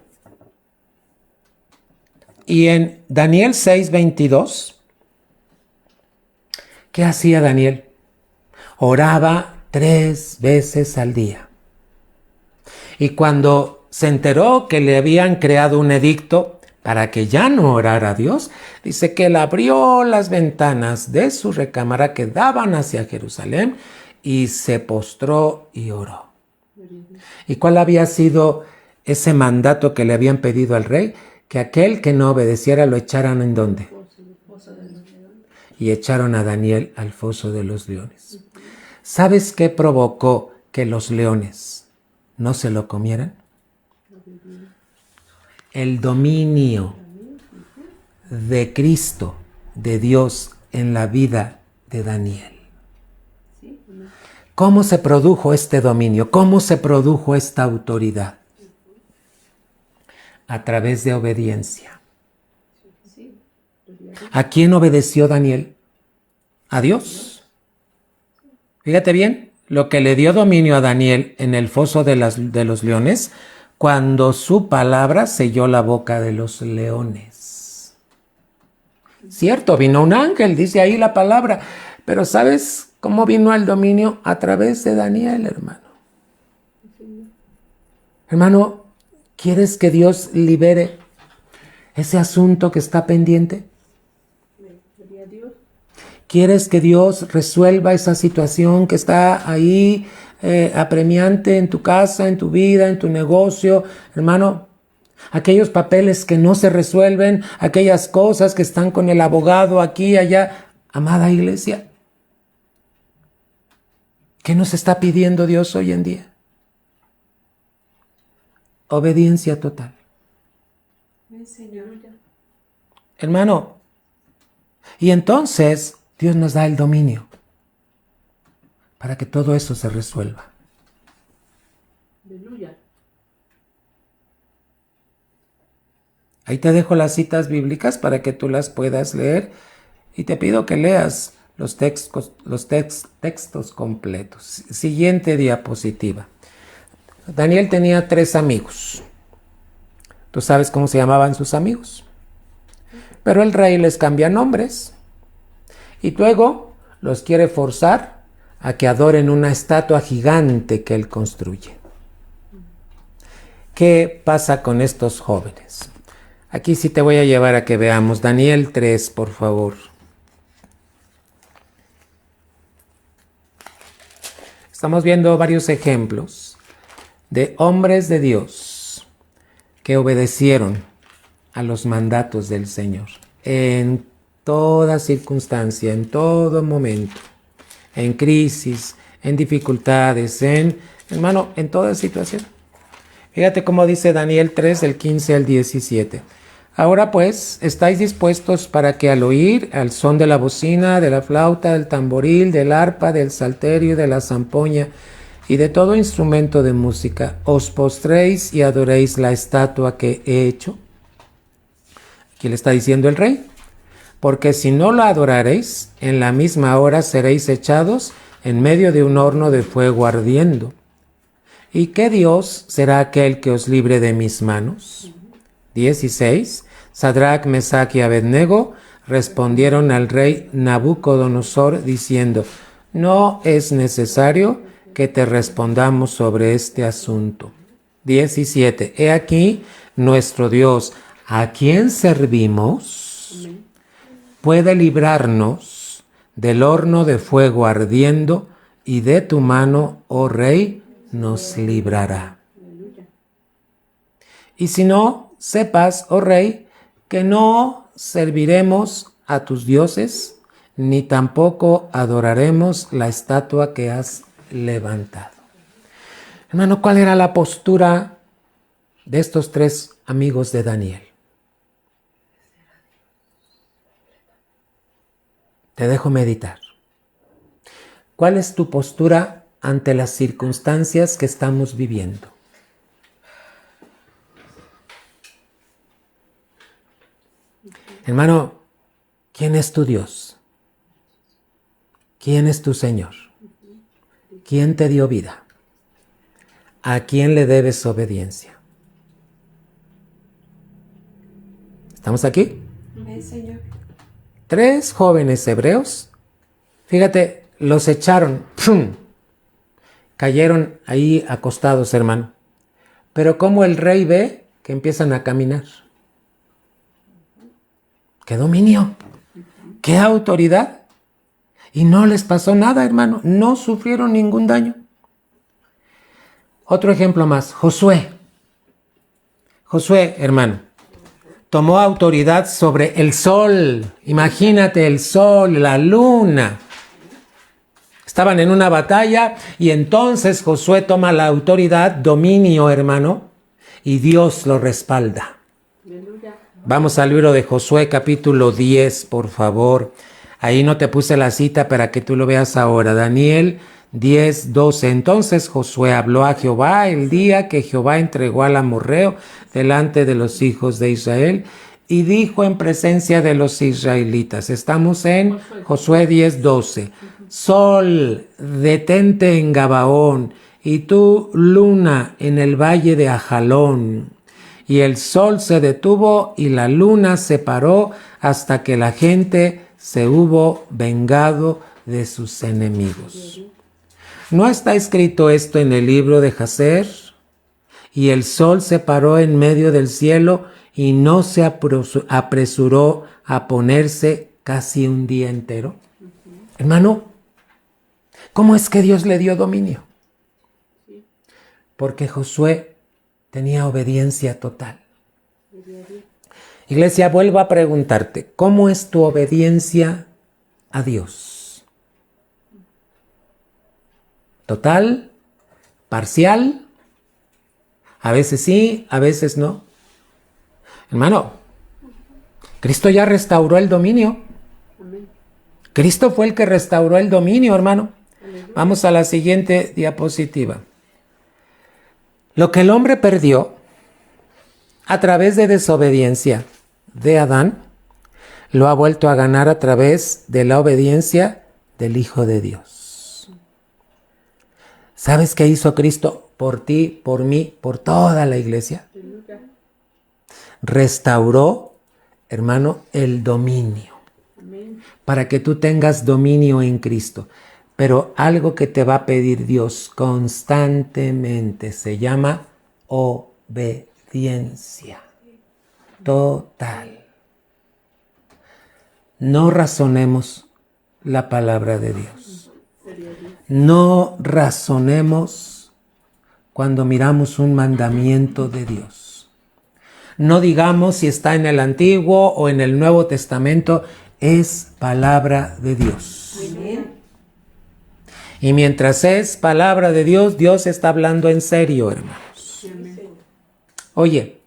Y en Daniel 6:22, ¿qué hacía Daniel? Oraba 3 veces al día. Y cuando se enteró que le habían creado un edicto para que ya no orara a Dios, dice que él abrió las ventanas de su recámara que daban hacia Jerusalén y se postró y oró. ¿Y cuál había sido ese mandato que le habían pedido al rey? Que aquel que no obedeciera lo echaran ¿en dónde? Y echaron a Daniel al foso de los leones. ¿Sabes qué provocó que los leones no se lo comieran? El dominio de Cristo, de Dios en la vida de Daniel. ¿Cómo se produjo este dominio? ¿Cómo se produjo esta autoridad? A través de obediencia. ¿A quién obedeció Daniel? A Dios. Fíjate bien, lo que le dio dominio a Daniel en el foso de los leones, cuando su palabra selló la boca de los leones. Cierto, vino un ángel, dice ahí la palabra, pero ¿sabes cómo vino el dominio? A través de Daniel, hermano. Hermano, ¿quieres que Dios libere ese asunto que está pendiente? ¿Quieres que Dios resuelva esa situación que está ahí apremiante en tu casa, en tu vida, en tu negocio? Hermano, aquellos papeles que no se resuelven, aquellas cosas que están con el abogado aquí y allá. Amada iglesia, ¿qué nos está pidiendo Dios hoy en día? Obediencia total. Señor. Hermano, y entonces Dios nos da el dominio para que todo eso se resuelva. Aleluya. Ahí te dejo las citas bíblicas para que tú las puedas leer y te pido que leas los textos completos. Siguiente diapositiva. Daniel tenía 3 amigos. ¿Tú sabes cómo se llamaban sus amigos? Pero el rey les cambia nombres y luego los quiere forzar a que adoren una estatua gigante que él construye. ¿Qué pasa con estos jóvenes? Aquí sí te voy a llevar a que veamos Daniel 3, por favor. Estamos viendo varios ejemplos de hombres de Dios que obedecieron a los mandatos del Señor en toda circunstancia, en todo momento, en crisis, en dificultades, hermano, en toda situación. Fíjate cómo dice Daniel 3, del 15 al 17. Ahora pues, estáis dispuestos para que al oír al son de la bocina, de la flauta, del tamboril, del arpa, del salterio, de la zampoña y de todo instrumento de música, os postréis y adoréis la estatua que he hecho. Aquí le está diciendo el rey, porque si no la adoraréis, en la misma hora seréis echados en medio de un horno de fuego ardiendo. ¿Y qué Dios será aquel que os libre de mis manos? 16. Sadrach, Mesach y Abednego respondieron al rey Nabucodonosor diciendo, no es necesario que te respondamos sobre este asunto. 17. He aquí nuestro Dios, ¿a quién servimos? Puede librarnos del horno de fuego ardiendo y de tu mano, oh rey, nos librará. Y si no, sepas, oh rey, que no serviremos a tus dioses, ni tampoco adoraremos la estatua que has levantado. Hermano, ¿cuál era la postura de estos tres amigos de Daniel? Te dejo meditar. ¿Cuál es tu postura ante las circunstancias que estamos viviendo? Hermano, ¿quién es tu Dios? ¿Quién es tu Señor? ¿Quién te dio vida? ¿A quién le debes obediencia? ¿Estamos aquí? Amén, Señor. 3 jóvenes hebreos, fíjate, los echaron, ¡pum! Cayeron ahí acostados, hermano. Pero como el rey ve que empiezan a caminar. ¡Qué dominio! ¡Qué autoridad! Y no les pasó nada, hermano. No sufrieron ningún daño. Otro ejemplo más. Josué. Josué, hermano, tomó autoridad sobre el sol. Imagínate el sol, la luna. Estaban en una batalla y entonces Josué toma la autoridad, dominio, hermano, y Dios lo respalda. Vamos al libro de Josué, capítulo 10, por favor. Ahí no te puse la cita para que tú lo veas ahora. Daniel 10, 12. Entonces Josué habló a Jehová el día que Jehová entregó al amorreo delante de los hijos de Israel y dijo en presencia de los israelitas. Estamos en Josué 10, 12. Sol, detente en Gabaón, y tú, luna, en el valle de Ajalón. Y el sol se detuvo y la luna se paró hasta que la gente se hubo vengado de sus enemigos. ¿No está escrito esto en el libro de Jacer? Y el sol se paró en medio del cielo y no se apresuró a ponerse casi un día entero. Hermano, ¿cómo es que Dios le dio dominio? Porque Josué tenía obediencia total. Iglesia, vuelvo a preguntarte, ¿cómo es tu obediencia a Dios? ¿Total? ¿Parcial? A veces sí, a veces no. Hermano, Cristo ya restauró el dominio. Cristo fue el que restauró el dominio, hermano. Vamos a la siguiente diapositiva. Lo que el hombre perdió a través de desobediencia de Adán, lo ha vuelto a ganar a través de la obediencia del Hijo de Dios. ¿Sabes qué hizo Cristo por ti, por mí, por toda la iglesia? Restauró hermano, el dominio. Para que tú tengas dominio en Cristo. Pero algo que te va a pedir Dios constantemente se llama obediencia total. No razonemos la palabra de Dios. No razonemos cuando miramos un mandamiento de Dios. No digamos si está en el Antiguo o en el Nuevo Testamento, es palabra de Dios. Amén. Y mientras es palabra de Dios, Dios está hablando en serio, hermanos. Oye,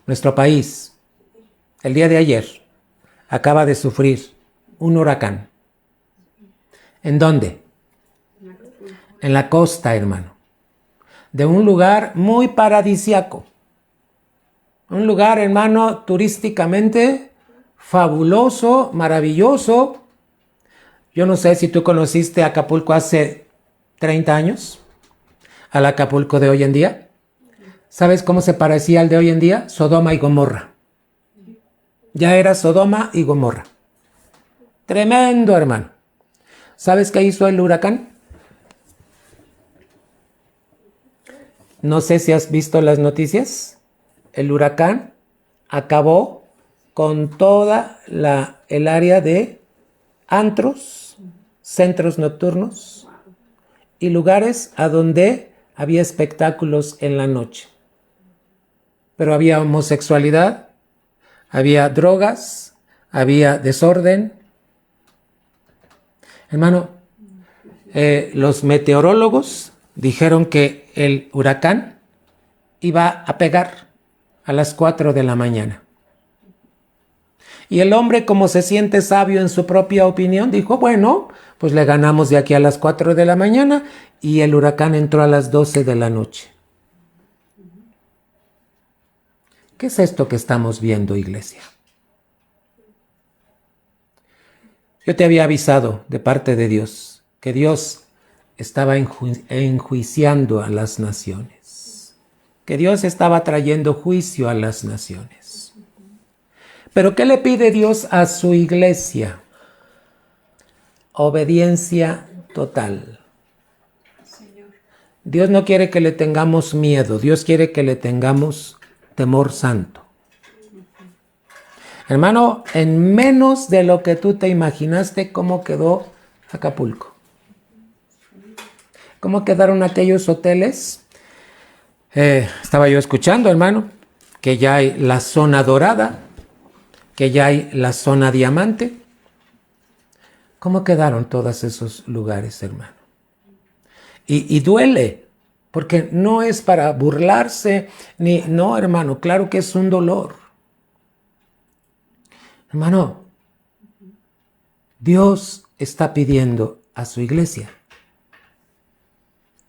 nuestro país, el día de ayer, acaba de sufrir un huracán. ¿En dónde? En la costa, hermano. De un lugar muy paradisiaco. Un lugar, hermano, turísticamente fabuloso, maravilloso. Yo no sé si tú conociste Acapulco hace 30 años, al Acapulco de hoy en día. ¿Sabes cómo se parecía al de hoy en día? Sodoma y Gomorra. Ya era Sodoma y Gomorra. Tremendo, hermano. ¿Sabes qué hizo el huracán? No sé si has visto las noticias. El huracán acabó con toda el área de antros, centros nocturnos y lugares a donde había espectáculos en la noche. Pero había homosexualidad, había drogas, había desorden. Hermano, los meteorólogos dijeron que el huracán iba a pegar a las 4 de la mañana. Y el hombre, como se siente sabio en su propia opinión, dijo, bueno, pues le ganamos de aquí a las 4 de la mañana, y el huracán entró a las 12 de la noche. ¿Qué es esto que estamos viendo, iglesia? Yo te había avisado de parte de Dios que Dios estaba enjuiciando a las naciones, que Dios estaba trayendo juicio a las naciones. ¿Pero qué le pide Dios a su iglesia? Obediencia total. Dios no quiere que le tengamos miedo, Dios quiere que le tengamos temor santo. Hermano, en menos de lo que tú te imaginaste, ¿cómo quedó Acapulco? ¿Cómo quedaron aquellos hoteles? Estaba yo escuchando, hermano, que ya hay la zona dorada, que ya hay la zona diamante. ¿Cómo quedaron todos esos lugares, hermano? Y duele, porque no es para burlarse, no, hermano, claro que es un dolor. Hermano, Dios está pidiendo a su iglesia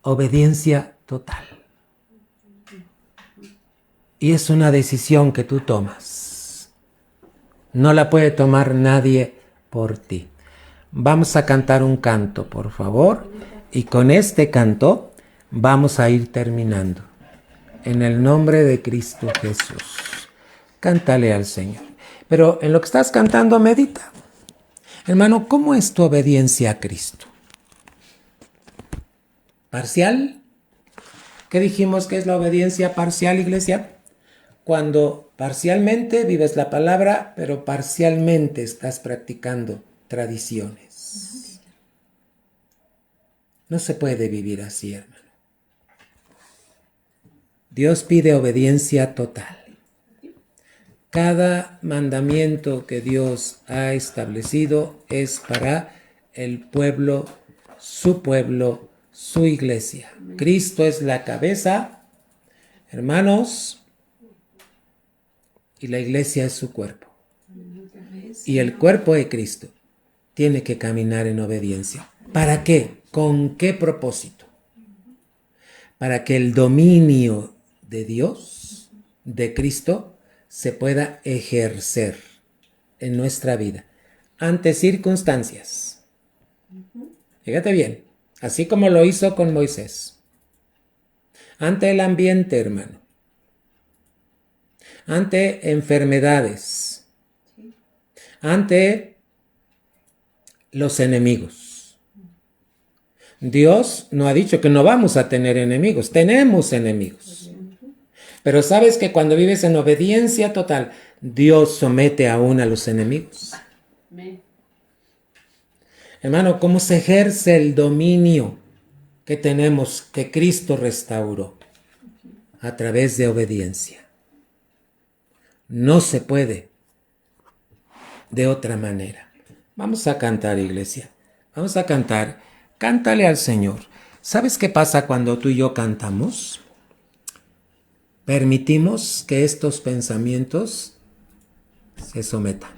obediencia total. Y es una decisión que tú tomas. No la puede tomar nadie por ti. Vamos a cantar un canto, por favor. Y con este canto vamos a ir terminando. En el nombre de Cristo Jesús. Cántale al Señor. Pero en lo que estás cantando, medita. Hermano, ¿cómo es tu obediencia a Cristo? ¿Parcial? ¿Qué dijimos que es la obediencia parcial, iglesia? Cuando parcialmente vives la palabra, pero parcialmente estás practicando tradiciones. No se puede vivir así, hermano. Dios pide obediencia total. Cada mandamiento que Dios ha establecido es para el pueblo, su iglesia. Cristo es la cabeza, hermanos, y la iglesia es su cuerpo. Y el cuerpo de Cristo tiene que caminar en obediencia. ¿Para qué? ¿Con qué propósito? Para que el dominio de Dios, de Cristo, se pueda ejercer en nuestra vida ante circunstancias. Fíjate bien, así como lo hizo con Moisés. Ante el ambiente, hermano. Ante enfermedades. ante los enemigos. Dios no ha dicho que no vamos a tener enemigos, tenemos enemigos. Pero sabes que cuando vives en obediencia total, Dios somete aún a los enemigos. Hermano, ¿cómo se ejerce el dominio que tenemos, que Cristo restauró? A través de obediencia. No se puede de otra manera. Vamos a cantar, iglesia. Vamos a cantar. Cántale al Señor. ¿Sabes qué pasa cuando tú y yo cantamos? Permitimos que estos pensamientos se sometan.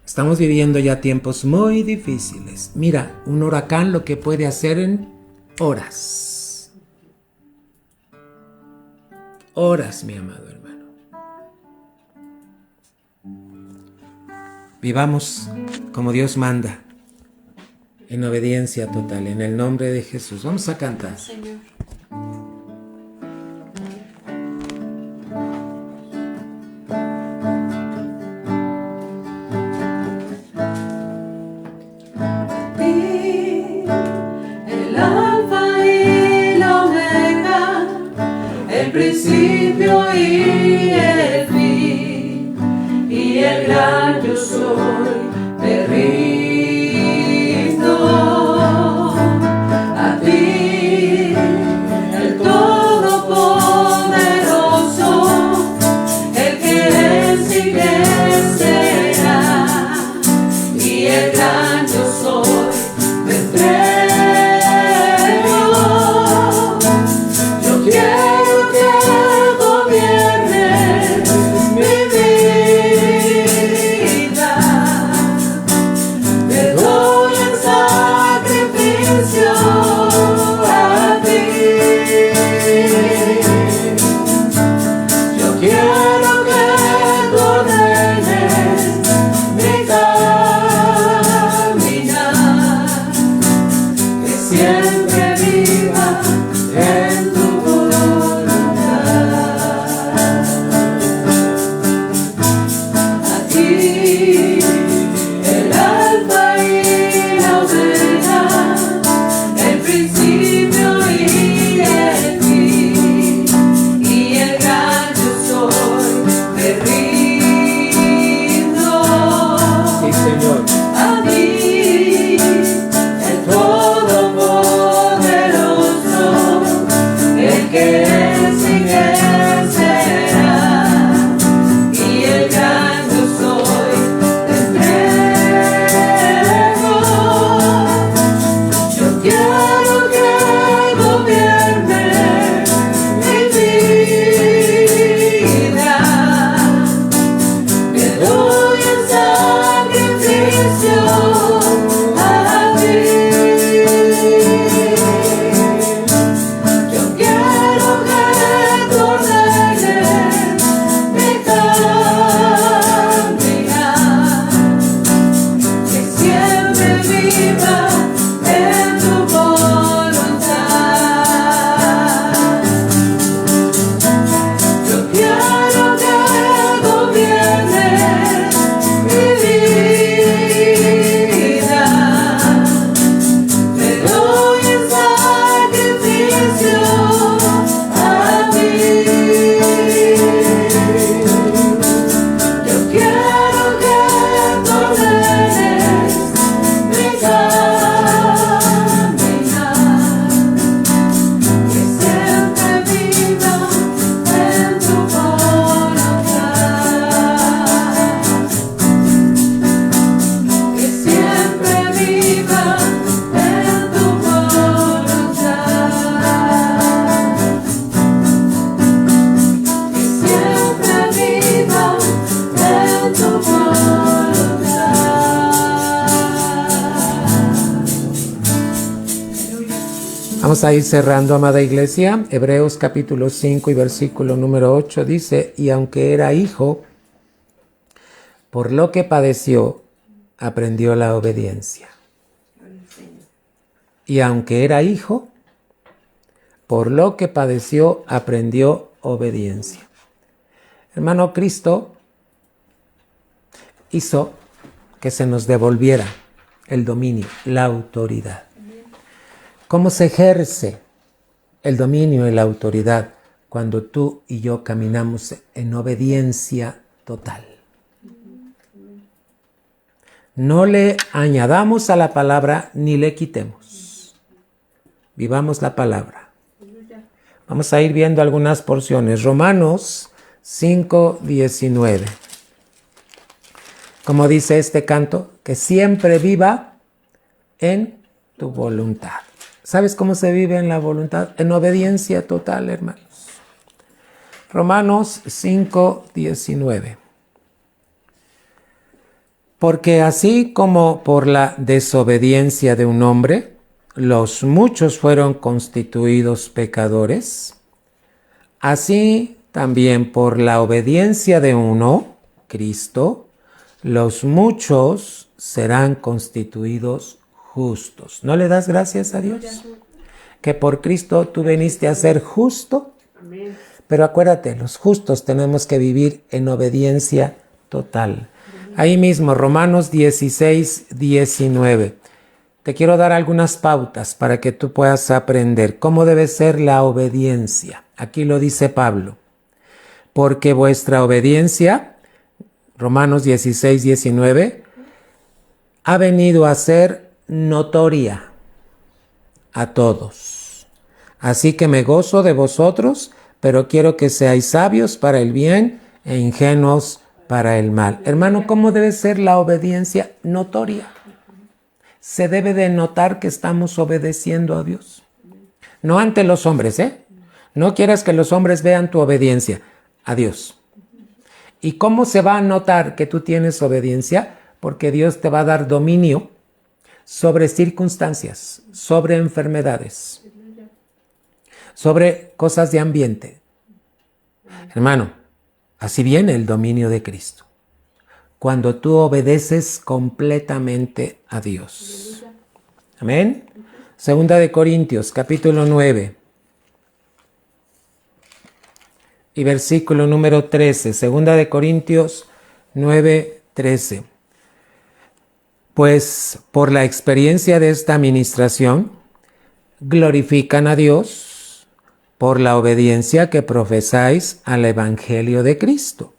Estamos viviendo ya tiempos muy difíciles. Mira, un huracán lo que puede hacer en horas. Horas, mi amado hermano. Vivamos como Dios manda, en obediencia total, en el nombre de Jesús. Vamos a cantar. Señor. El alfa y la omega, el principio y el fin, y el gran yo soy, te rindo a ti, el todopoderoso, el que es y que será, y el gran yo soy. Vamos a ir cerrando, amada iglesia. Hebreos capítulo 5 y versículo número 8 dice: y aunque era hijo, por lo que padeció, aprendió la obediencia. Y aunque era hijo, por lo que padeció, aprendió obediencia. Hermano, Cristo hizo que se nos devolviera el dominio, la autoridad. ¿Cómo se ejerce el dominio y la autoridad? Cuando tú y yo caminamos en obediencia total. No le añadamos a la palabra ni le quitemos. Vivamos la palabra. Vamos a ir viendo algunas porciones. Romanos 5:19. Como dice este canto, que siempre viva en tu voluntad. ¿Sabes cómo se vive en la voluntad? En obediencia total, hermanos. Romanos 5:19. Porque así como por la desobediencia de un hombre, los muchos fueron constituidos pecadores, así también por la obediencia de uno, Cristo, los muchos serán constituidos justos. ¿No le das gracias a Dios? Que por Cristo tú viniste a ser justo. Pero acuérdate, los justos tenemos que vivir en obediencia total. Ahí mismo, Romanos 16:19. Te quiero dar algunas pautas para que tú puedas aprender cómo debe ser la obediencia. Aquí lo dice Pablo. Porque vuestra obediencia, Romanos 16:19, ha venido a ser notoria a todos. Así que me gozo de vosotros, pero quiero que seáis sabios para el bien e ingenuos para el mal. Hermano, ¿cómo debe ser la obediencia? Notoria. Se debe de notar que estamos obedeciendo a Dios. No ante los hombres, ¿eh? No quieras que los hombres vean tu obediencia a Dios. ¿Y cómo se va a notar que tú tienes obediencia? Porque Dios te va a dar dominio sobre circunstancias, sobre enfermedades, sobre cosas de ambiente. Hermano, así viene el dominio de Cristo. Cuando tú obedeces completamente a Dios. Amén. Segunda de Corintios, capítulo 9. Y versículo número 13. Segunda de Corintios 9:13. Pues por la experiencia de esta administración, glorifican a Dios por la obediencia que profesáis al Evangelio de Cristo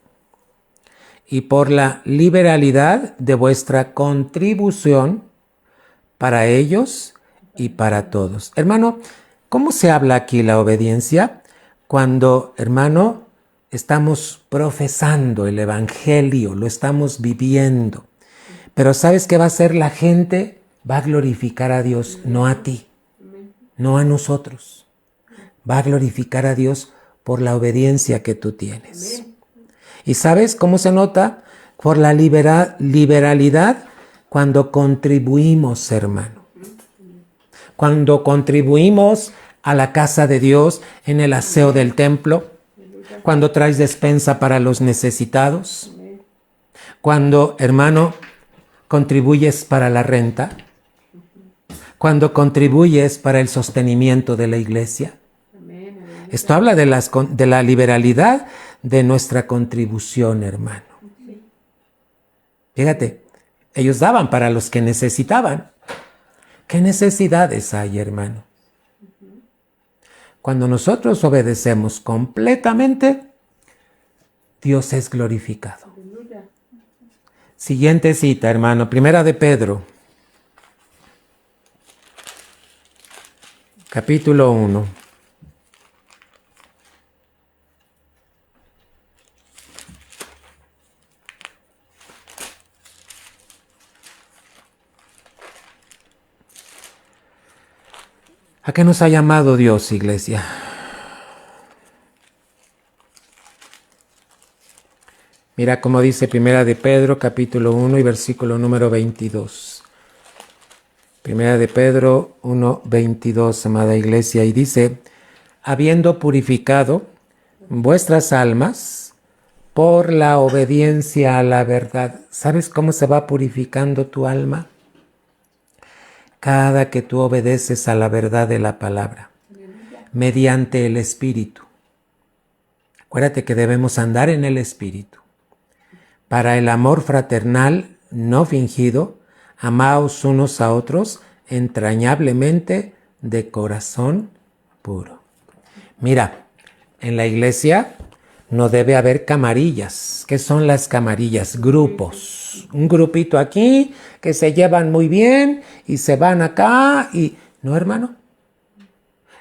y por la liberalidad de vuestra contribución para ellos y para todos. Hermano, ¿cómo se habla aquí la obediencia? Cuando, hermano, estamos profesando el Evangelio, lo estamos viviendo. Pero ¿sabes qué va a hacer la gente? Va a glorificar a Dios, no a ti, no a nosotros. Va a glorificar a Dios por la obediencia que tú tienes. ¿Y sabes cómo se nota? Por la liberalidad cuando contribuimos, hermano. Cuando contribuimos a la casa de Dios, en el aseo del templo, cuando traes despensa para los necesitados, cuando, hermano, contribuyes para la renta, cuando contribuyes para el sostenimiento de la iglesia. Esto habla de la liberalidad de nuestra contribución, hermano. Fíjate, ellos daban para los que necesitaban. ¿Qué necesidades hay, hermano? Cuando nosotros obedecemos completamente, Dios es glorificado. Siguiente cita, hermano. Primera de Pedro. Capítulo 1. ¿A qué nos ha llamado Dios, iglesia? Mira cómo dice Primera de Pedro, capítulo 1 y versículo número 22. Primera de Pedro 1, 22, amada iglesia, y dice, habiendo purificado vuestras almas por la obediencia a la verdad. ¿Sabes cómo se va purificando tu alma? Cada que tú obedeces a la verdad de la palabra, mediante el Espíritu. Acuérdate que debemos andar en el Espíritu. para el amor fraternal no fingido, amaos unos a otros entrañablemente de corazón puro. Mira, en la iglesia no debe haber camarillas. ¿Qué son las camarillas? Grupos. Un grupito aquí que se llevan muy bien y se van acá y... No, hermano.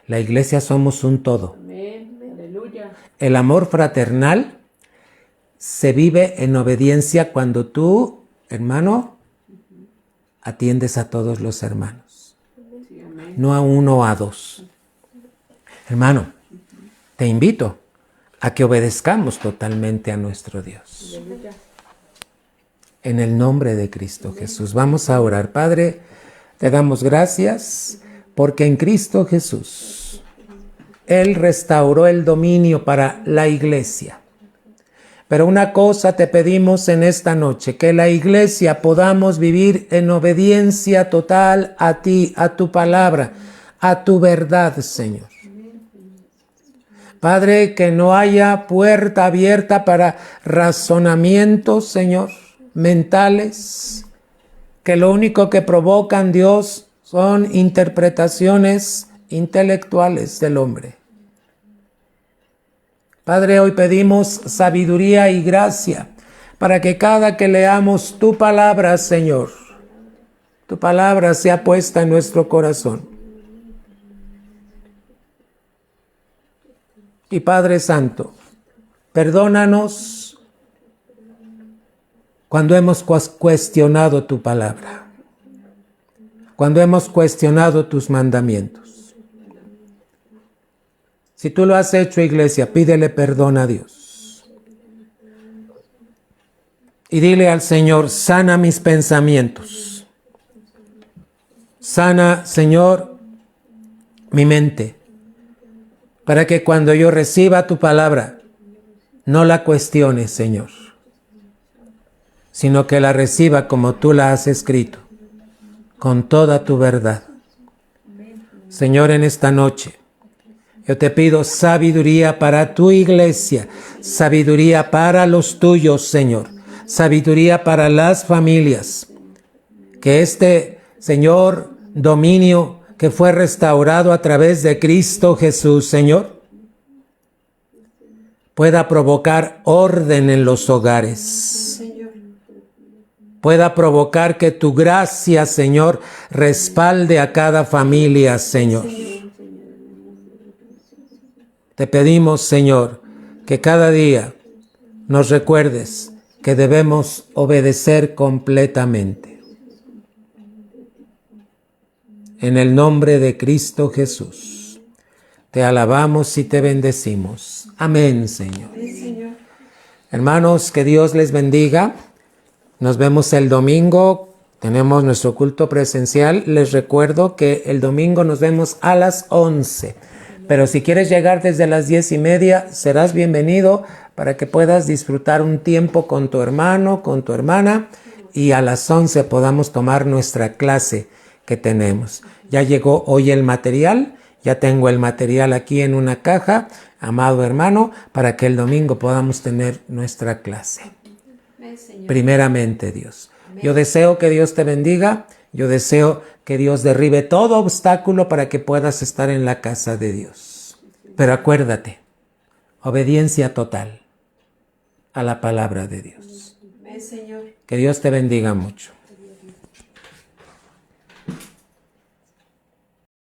La iglesia somos un todo. Amén. Aleluya. El amor fraternal se vive en obediencia cuando tú, hermano, atiendes a todos los hermanos. Sí, amén. No a uno o a dos. Hermano, te invito a que obedezcamos totalmente a nuestro Dios. Aleluya. En el nombre de Cristo Jesús. Vamos a orar. Padre, te damos gracias porque en Cristo Jesús Él restauró el dominio para la iglesia. Pero una cosa te pedimos en esta noche, que la iglesia podamos vivir en obediencia total a ti, a tu palabra, a tu verdad, Señor. Padre, que no haya puerta abierta para razonamientos, Señor, mentales, que lo único que provocan, Dios, son interpretaciones intelectuales del hombre. Padre, hoy pedimos sabiduría y gracia para que cada que leamos tu palabra, Señor, tu palabra sea puesta en nuestro corazón. Y Padre Santo, perdónanos cuando hemos cuestionado tu palabra, cuando hemos cuestionado tus mandamientos. Si tú lo has hecho, iglesia, pídele perdón a Dios. Y dile al Señor, sana mis pensamientos. Sana, Señor, mi mente, para que cuando yo reciba tu palabra, no la cuestione, Señor, sino que la reciba como tú la has escrito, con toda tu verdad. Señor, en esta noche, yo te pido sabiduría para tu iglesia, sabiduría para los tuyos, Señor, sabiduría para las familias. Que este, Señor, dominio que fue restaurado a través de Cristo Jesús, Señor, pueda provocar orden en los hogares. Señor. Pueda provocar que tu gracia, Señor, respalde a cada familia, Señor. Te pedimos, Señor, que cada día nos recuerdes que debemos obedecer completamente. En el nombre de Cristo Jesús, te alabamos y te bendecimos. Amén, Señor. Sí, Señor. Hermanos, que Dios les bendiga. Nos vemos el domingo. Tenemos nuestro culto presencial. Les recuerdo que el domingo nos vemos a las 11. Pero si quieres llegar desde las 10:30, serás bienvenido para que puedas disfrutar un tiempo con tu hermano, con tu hermana, y a las 11 podamos tomar nuestra clase que tenemos. Ya llegó hoy el material, ya tengo el material aquí en una caja, amado hermano, para que el domingo podamos tener nuestra clase. Amén, Señor. Primeramente, Dios. Yo deseo que Dios te bendiga. Yo deseo que Dios derribe todo obstáculo para que puedas estar en la casa de Dios. Pero acuérdate, obediencia total a la palabra de Dios. Amén, Señor. Que Dios te bendiga mucho.